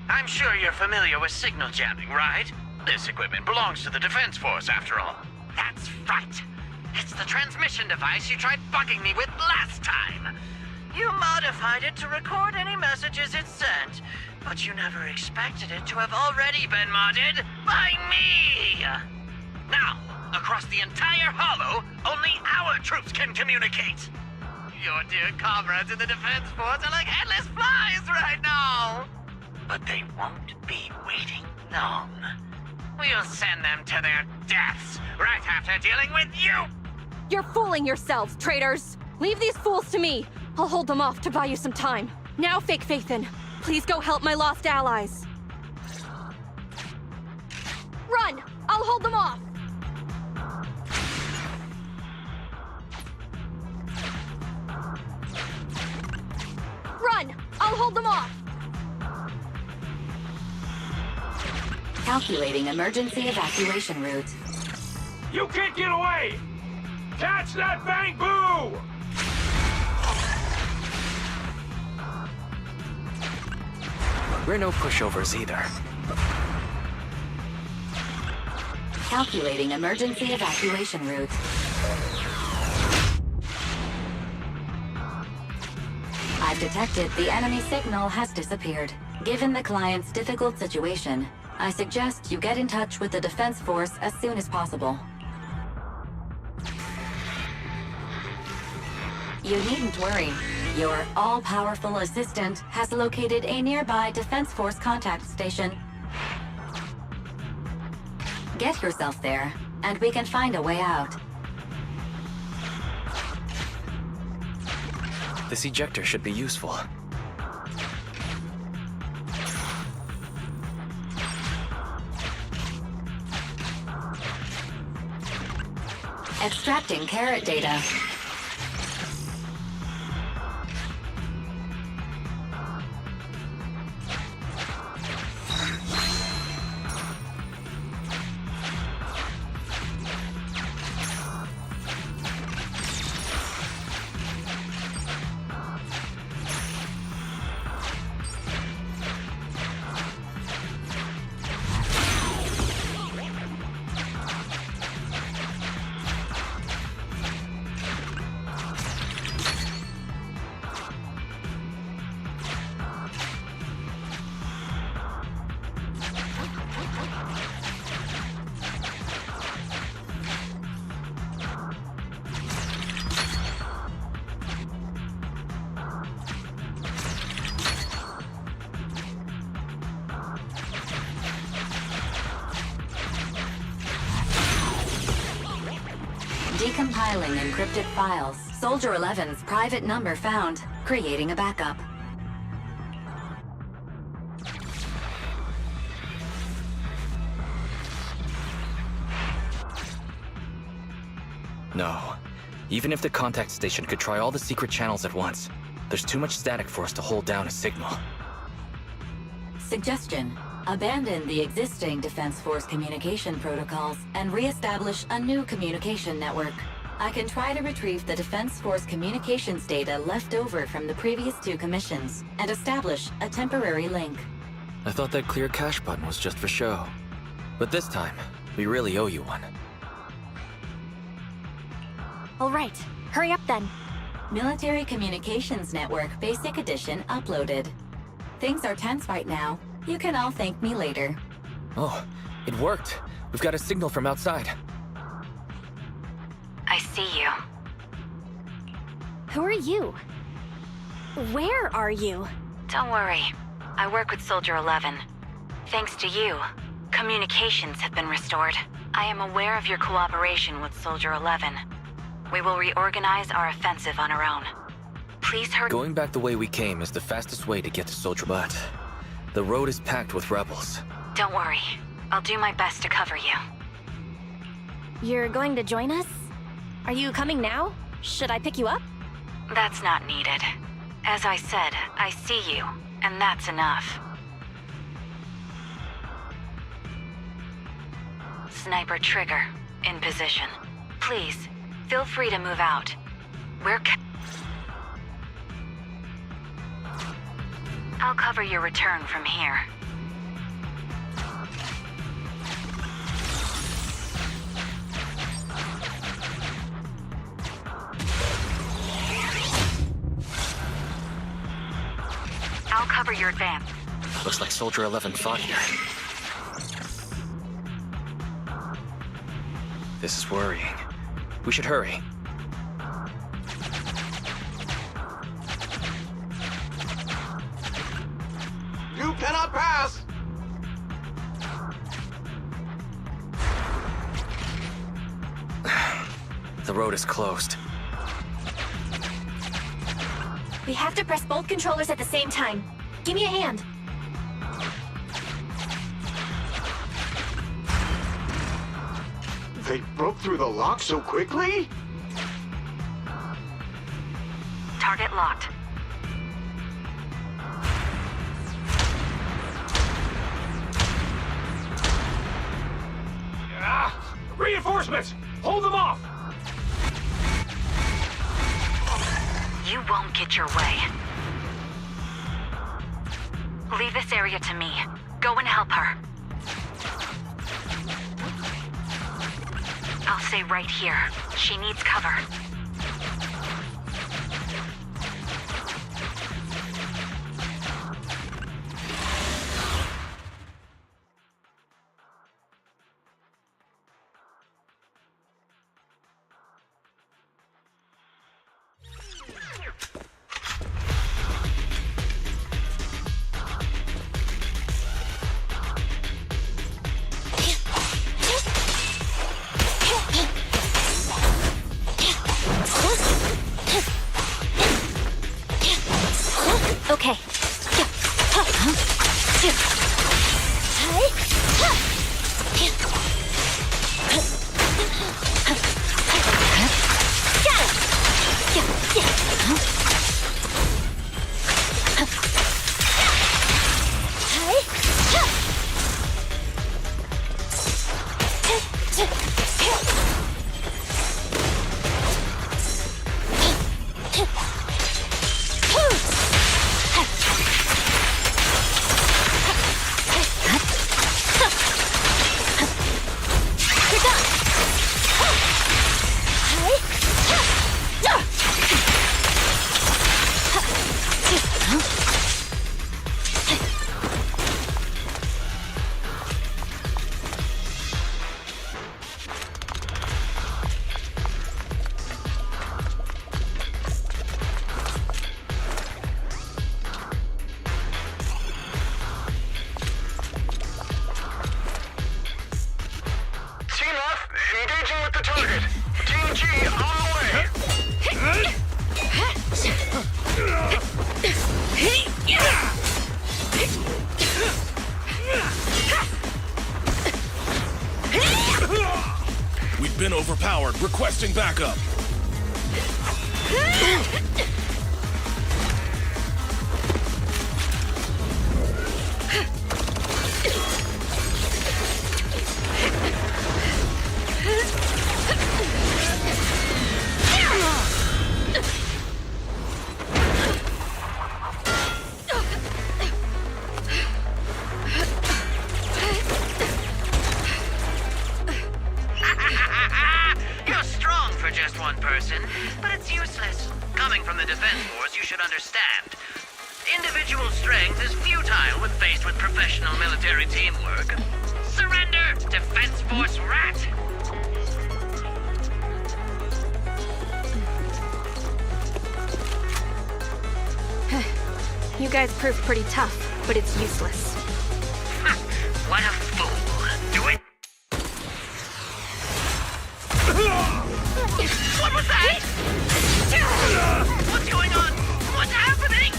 Speaker 5: I'm sure you're familiar with signal jamming, right? This equipment belongs to the Defense Force, after all. That's right. It's the transmission device you tried bugging me with last time. You modified it to record any messages it sent, but you never expected it to have already been modded by me! Now, across the entire Hollow, only our troops can communicate. Your dear comrades in the Defense Force are like headless flies right now! But they won't be waiting long. We'll send them to their deaths right after dealing with you!
Speaker 3: You're fooling yourselves, traitors! Leave these fools to me! I'll hold them off to buy you some time. Now, Fake Phaethon, please go help my lost allies. Run! I'll hold them off! Run! I'll hold them off!
Speaker 4: Calculating emergency evacuation route.
Speaker 7: You can't get away! Catch that bang boo!
Speaker 1: We're no pushovers either.
Speaker 4: Calculating emergency evacuation route. I've detected the enemy signal has disappeared. Given the client's difficult situation, I suggest you get in touch with the Defense Force as soon as possible. You needn't worry. Your all-powerful assistant has located a nearby Defense Force contact station. Get yourself there, and we can find a way out.
Speaker 1: This ejector should be useful.
Speaker 4: Extracting carrot data. Decompiling encrypted files. Soldier 11's private number found. Creating a backup.
Speaker 1: No. Even if the contact station could try all the secret channels at once, there's too much static for us to hold down a signal.
Speaker 4: Suggestion: abandon the existing Defense Force communication protocols and re-establish a new communication network. I can try to retrieve the Defense Force communications data left over from the previous 2 commissions and establish a temporary link.
Speaker 1: I thought that clear cache button was just for show. But this time, we really owe you one.
Speaker 2: All right, hurry up then.
Speaker 4: Military Communications Network Basic Edition uploaded. Things are tense right now. You can all thank me later.
Speaker 1: Oh, it worked. We've got a signal from outside.
Speaker 9: I see you.
Speaker 2: Who are you? Where are you?
Speaker 9: Don't worry. I work with Soldier 11. Thanks to you, communications have been restored. I am aware of your cooperation with Soldier 11. We will reorganize our offensive on our own. Please hurry.
Speaker 1: Going back the way we came is the fastest way to get to Soldier, but the road is packed with rebels.
Speaker 9: Don't worry. I'll do my best to cover you.
Speaker 2: You're going to join us? Are you coming now? Should I pick you up?
Speaker 9: That's not needed. As I said, I see you, and that's enough. Sniper trigger, in position. Please, feel free to move out. I'll cover your return from here. I'll cover your advance.
Speaker 1: Looks like Soldier 11 fought here. This is worrying. We should hurry.
Speaker 6: You cannot pass!
Speaker 1: The road is closed.
Speaker 2: We have to press both controllers at the same time. Give me a hand.
Speaker 7: They broke through the lock so quickly?
Speaker 9: Target locked.
Speaker 7: Reinforcements! Hold them off!
Speaker 9: You won't get your way. Leave this area to me. Go and help her. I'll stay right here. She needs cover.
Speaker 2: Okay.
Speaker 10: Been overpowered. Requesting backup.
Speaker 5: You're strong for just one person, but it's useless. Coming from the Defense Force, you should understand. Individual strength is futile when faced with professional military teamwork. Surrender, Defense Force rat!
Speaker 3: You guys proved pretty tough, but it's useless.
Speaker 5: What a fool. Do it! What was that? What's going on? What's happening?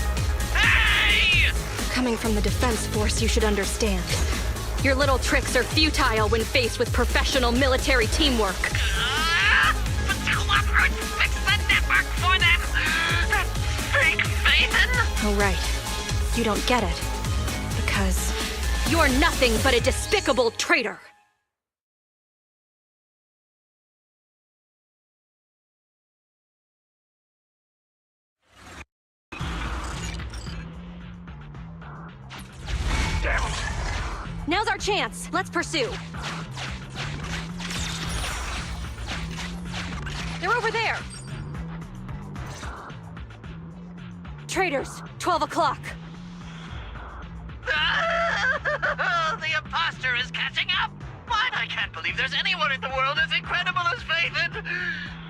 Speaker 5: Hey!
Speaker 3: Coming from the Defense Force, you should understand. Your little tricks are futile when faced with professional military teamwork.
Speaker 5: But Cooperate fix the network for them! That fake Phaethon!
Speaker 3: Oh, right. You don't get it. Because you're nothing but a despicable traitor!
Speaker 7: Damn it.
Speaker 3: Now's our chance. Let's pursue. They're over there. Traitors, 12 o'clock.
Speaker 5: The imposter is catching up! What? I can't believe there's anyone in the world as incredible as Phaethon!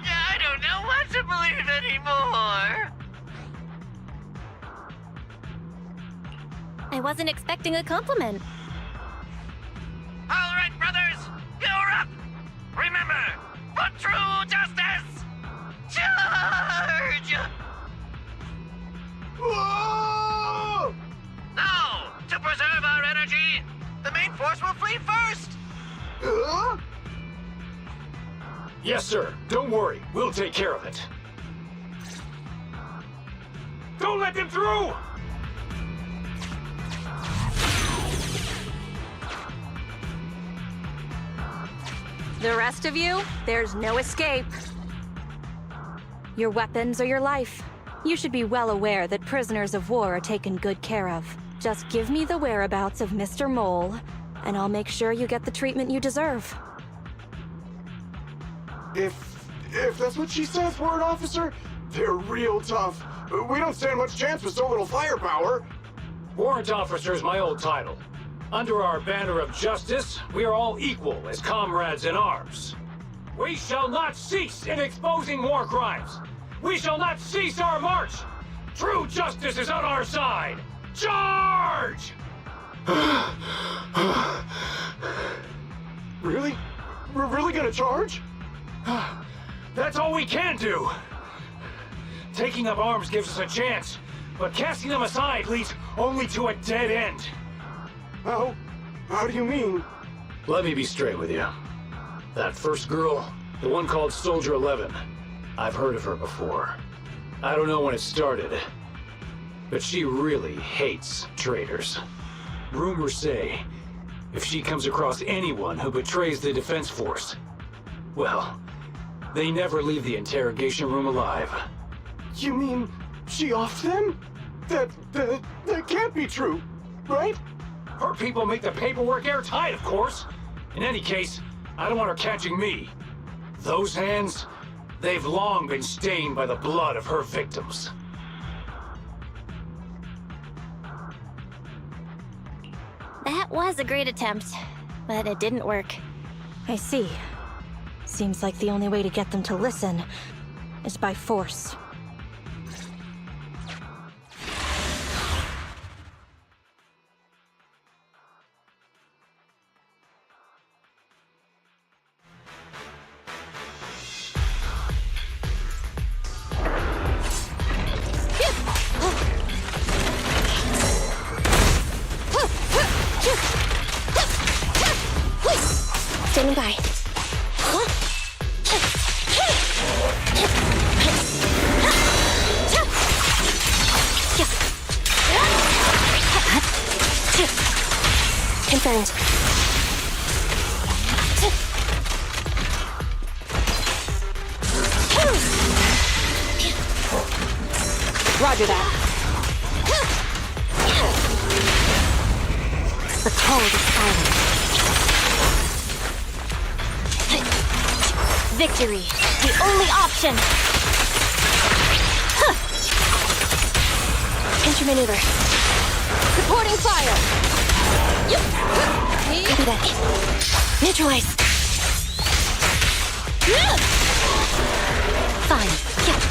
Speaker 5: I don't know what to believe anymore!
Speaker 2: I wasn't expecting a compliment.
Speaker 5: All right, brothers, you're up! Remember, for true justice, charge!
Speaker 6: Whoa!
Speaker 5: Now, to preserve our energy, the main force will flee first!
Speaker 7: Yes, sir. Don't worry. We'll take care of it. Don't let them through!
Speaker 3: The rest of you, there's no escape. Your weapons or your life. You should be well aware that prisoners of war are taken good care of. Just give me the whereabouts of Mr. Mole, and I'll make sure you get the treatment you deserve.
Speaker 6: If that's what she says, Warrant Officer, they're real tough. We don't stand much chance with so little firepower.
Speaker 7: Warrant Officer is my old title. Under our banner of justice, we are all equal as comrades in arms. We shall not cease in exposing war crimes. We shall not cease our march. True justice is on our side. Charge!
Speaker 6: Really? We're really gonna charge?
Speaker 7: That's all we can do. Taking up arms gives us a chance, but casting them aside leads only to a dead end.
Speaker 6: How do you mean?
Speaker 7: Let me be straight with you. That first girl, the one called Soldier 11, I've heard of her before. I don't know when it started, but she really hates traitors. Rumors say, if she comes across anyone who betrays the Defense Force, well, they never leave the interrogation room alive.
Speaker 6: You mean she offed them? That can't be true, right?
Speaker 7: Her people make the paperwork airtight, of course. In any case, I don't want her catching me. Those hands, they've long been stained by the blood of her victims.
Speaker 2: That was a great attempt, but it didn't work.
Speaker 3: I see. Seems like the only way to get them to listen is by force.
Speaker 2: Standing by.
Speaker 8: concerned. Roger that. The cold is silent.
Speaker 2: Victory, the only option! Intermaneuver.
Speaker 8: Supporting fire!
Speaker 2: Copy that. Neutralize. Fine. Got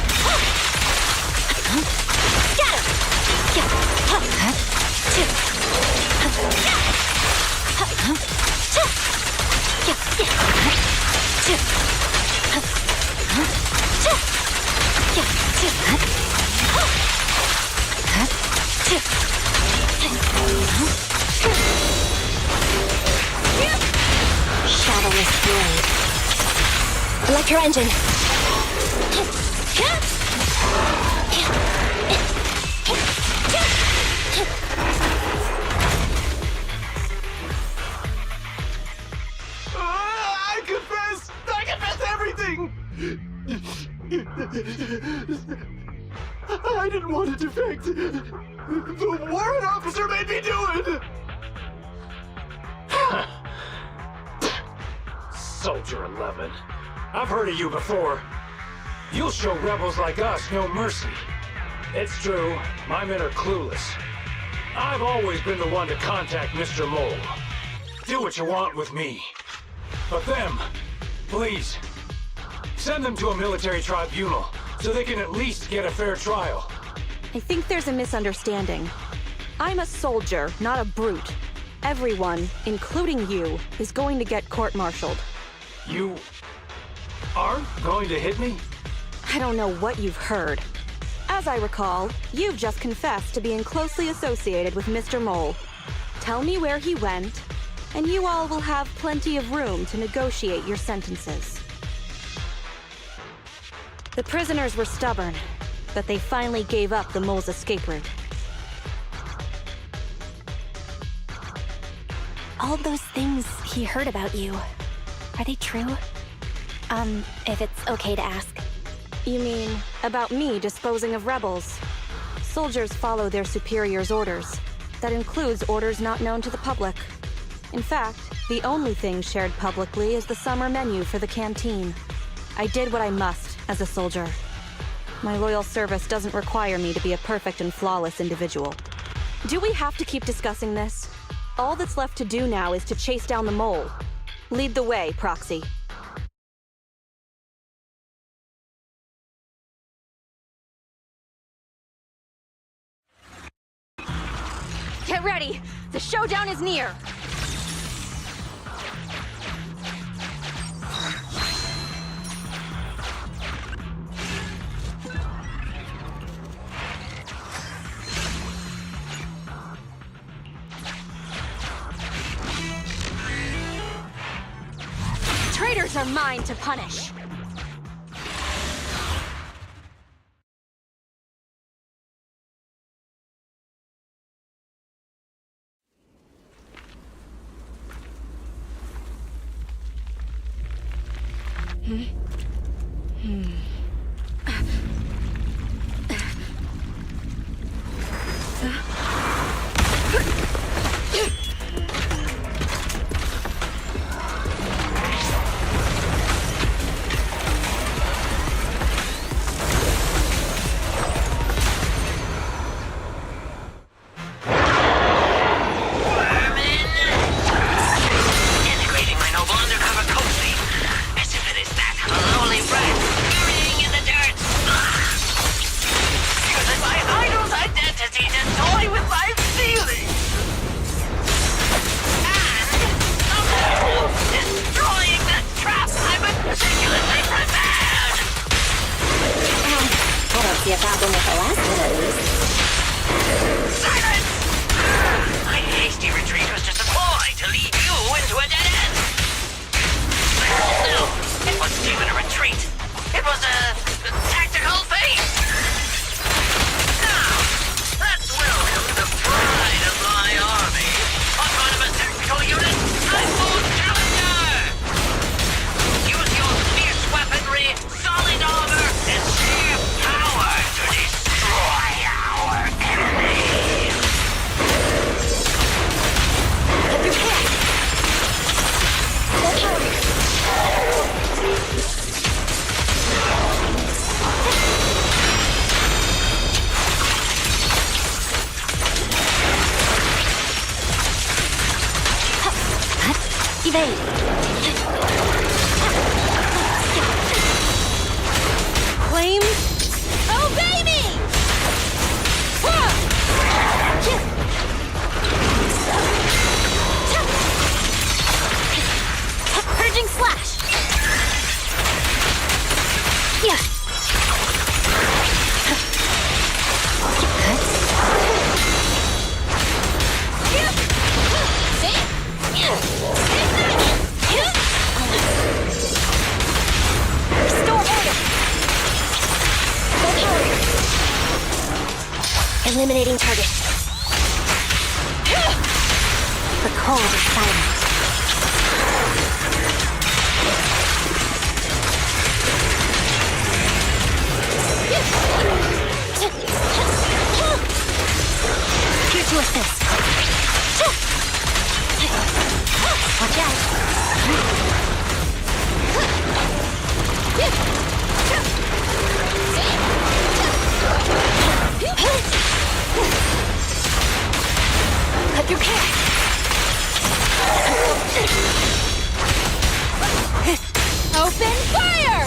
Speaker 2: him!
Speaker 8: Shadowless blade. Electro engine.
Speaker 6: I confess! I confess everything! I didn't want to defect. The warrant officer made me do it!
Speaker 7: Soldier 11. I've heard of you before. You'll show rebels like us no mercy. It's true, my men are clueless. I've always been the one to contact Mr. Mole. Do what you want with me. But them, please, send them to a military tribunal so they can at least get a fair trial.
Speaker 3: I think there's a misunderstanding. I'm a soldier, not a brute. Everyone, including you, is going to get court-martialed.
Speaker 7: You aren't going to hit me?
Speaker 3: I don't know what you've heard. As I recall, you've just confessed to being closely associated with Mr. Mole. Tell me where he went, and you all will have plenty of room to negotiate your sentences. The prisoners were stubborn, but they finally gave up the Mole's escape route.
Speaker 2: All those things he heard about you, are they true? If it's okay to ask.
Speaker 3: You mean, about me disposing of rebels? Soldiers follow their superiors' orders. That includes orders not known to the public. In fact, the only thing shared publicly is the summer menu for the canteen. I did what I must as a soldier. My loyal service doesn't require me to be a perfect and flawless individual. Do we have to keep discussing this? All that's left to do now is to chase down the Mole. Lead the way, Proxy.
Speaker 8: Get ready! The showdown is near! Traitors are mine to punish!
Speaker 2: See a problem with the last one, at least.
Speaker 5: Silence! My hasty retreat was just a ploy to lead you into a dead end. No, it wasn't even a retreat. It was a tactical feint. Now, let's welcome the pride of my army, autonomous tactical unit.
Speaker 2: Evade.
Speaker 3: Claim?
Speaker 2: Obey me! Purging slash! Yeah. Restore order! Full power! Eliminating target. The cold is silent. Here to assist. Watch out. Cut your path. Open fire!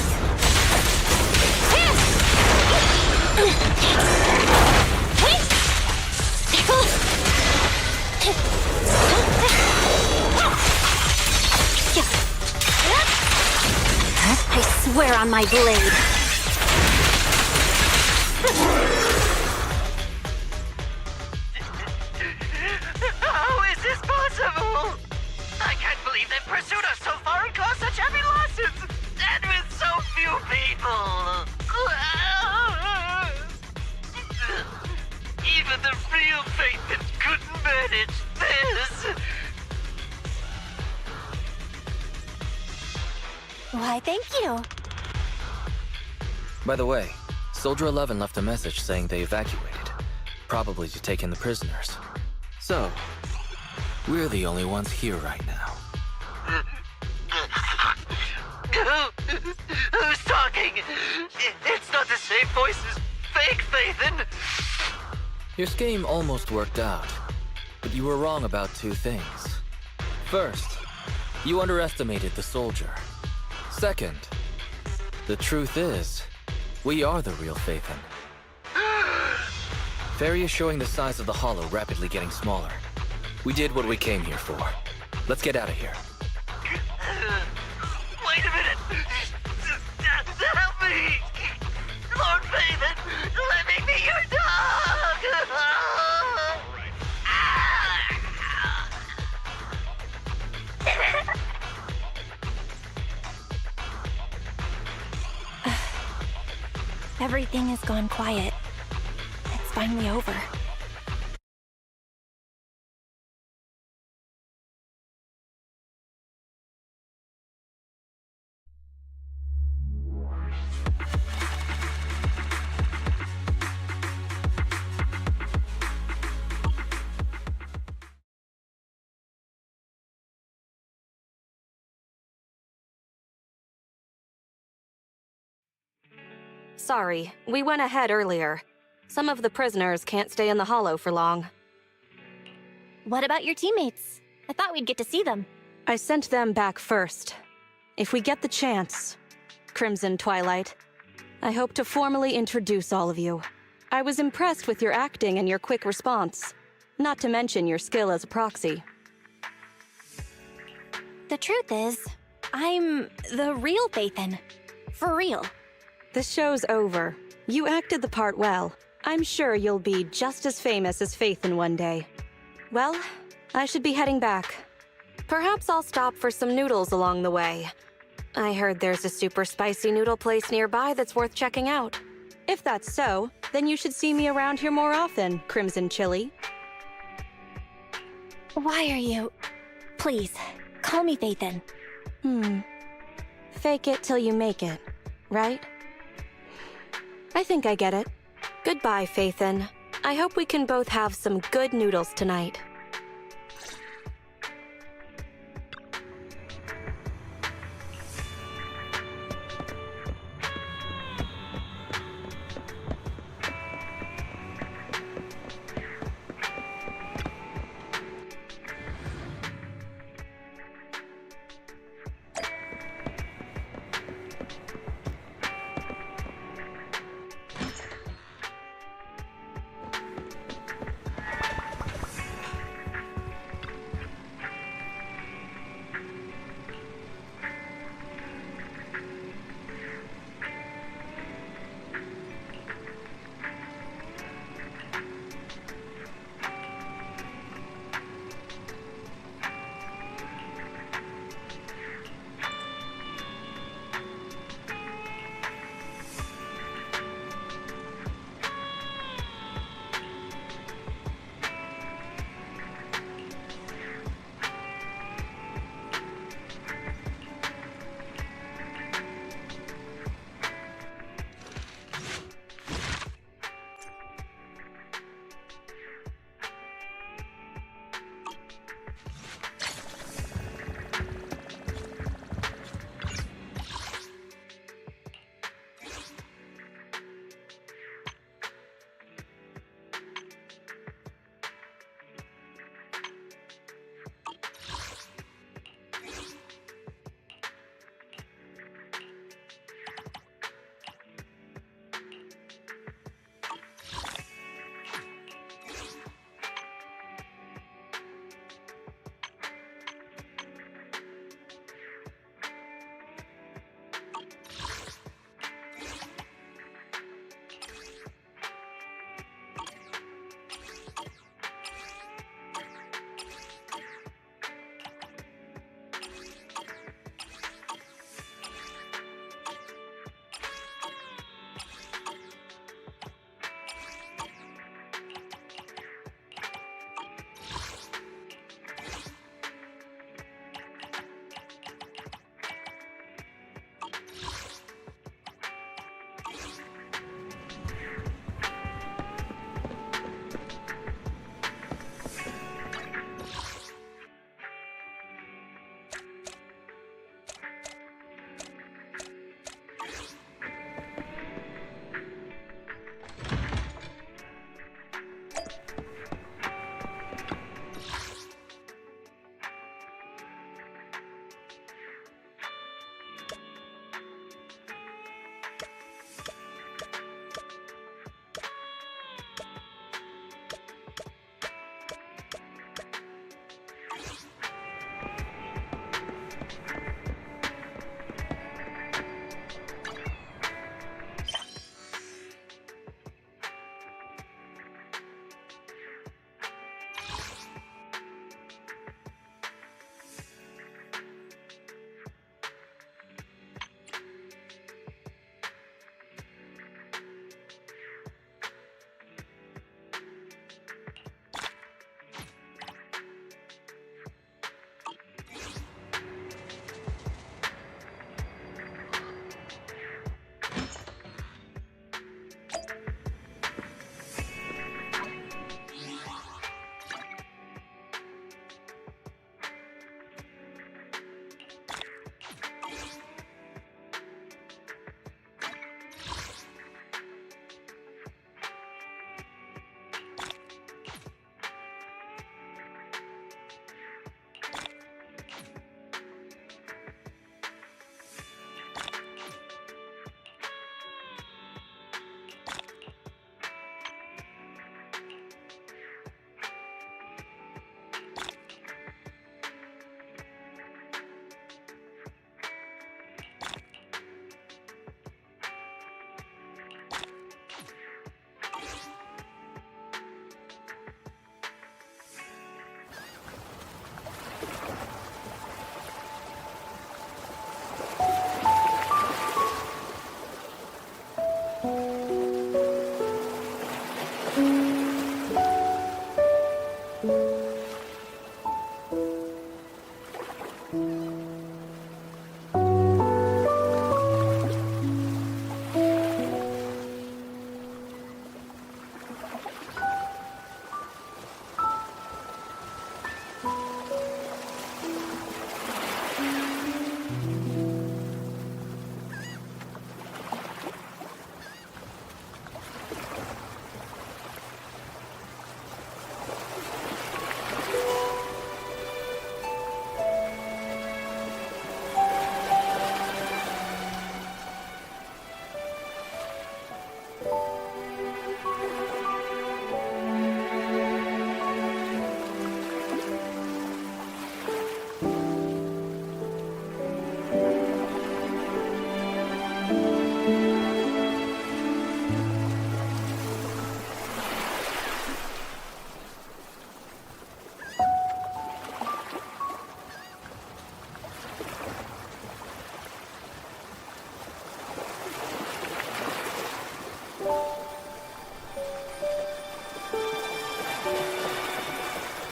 Speaker 2: I swear on my blade.
Speaker 5: How is this possible? I can't believe they've pursued us so far and caused such heavy losses! And with so few people! Even the real Faithen couldn't manage this!
Speaker 2: Why, thank you.
Speaker 1: By the way, Soldier 11 left a message saying they evacuated, probably to take in the prisoners. So, we're the only ones here right now.
Speaker 5: Who's talking? It's not the same voice as fake Faithen!
Speaker 1: Your scheme almost worked out, but you were wrong about two things. First, you underestimated the soldier. Second, the truth is, we are the real Faithen. Fairy is showing the size of the hollow rapidly getting smaller. We did what we came here for. Let's get out of here.
Speaker 5: Wait a minute! Help me! Lord Faithen, let me be your dog!
Speaker 2: Everything has gone quiet. It's finally over.
Speaker 3: Sorry, we went ahead earlier. Some of the prisoners can't stay in the hollow for long.
Speaker 2: What about your teammates? I thought we'd get to see them.
Speaker 3: I sent them back first. If we get the chance, Crimson Twilight, I hope to formally introduce all of you. I was impressed with your acting and your quick response, not to mention your skill as a proxy.
Speaker 2: The truth is, I'm the real Faithen. For real.
Speaker 3: The show's over. You acted the part well. I'm sure you'll be just as famous as Faithen one day. Well, I should be heading back. Perhaps I'll stop for some noodles along the way. I heard there's a super spicy noodle place nearby that's worth checking out. If that's so, then you should see me around here more often, Crimson Chili.
Speaker 2: Why are you... Please, call me Faithen.
Speaker 3: Fake it till you make it, right? I think I get it. Goodbye, Faithen. I hope we can both have some good noodles tonight.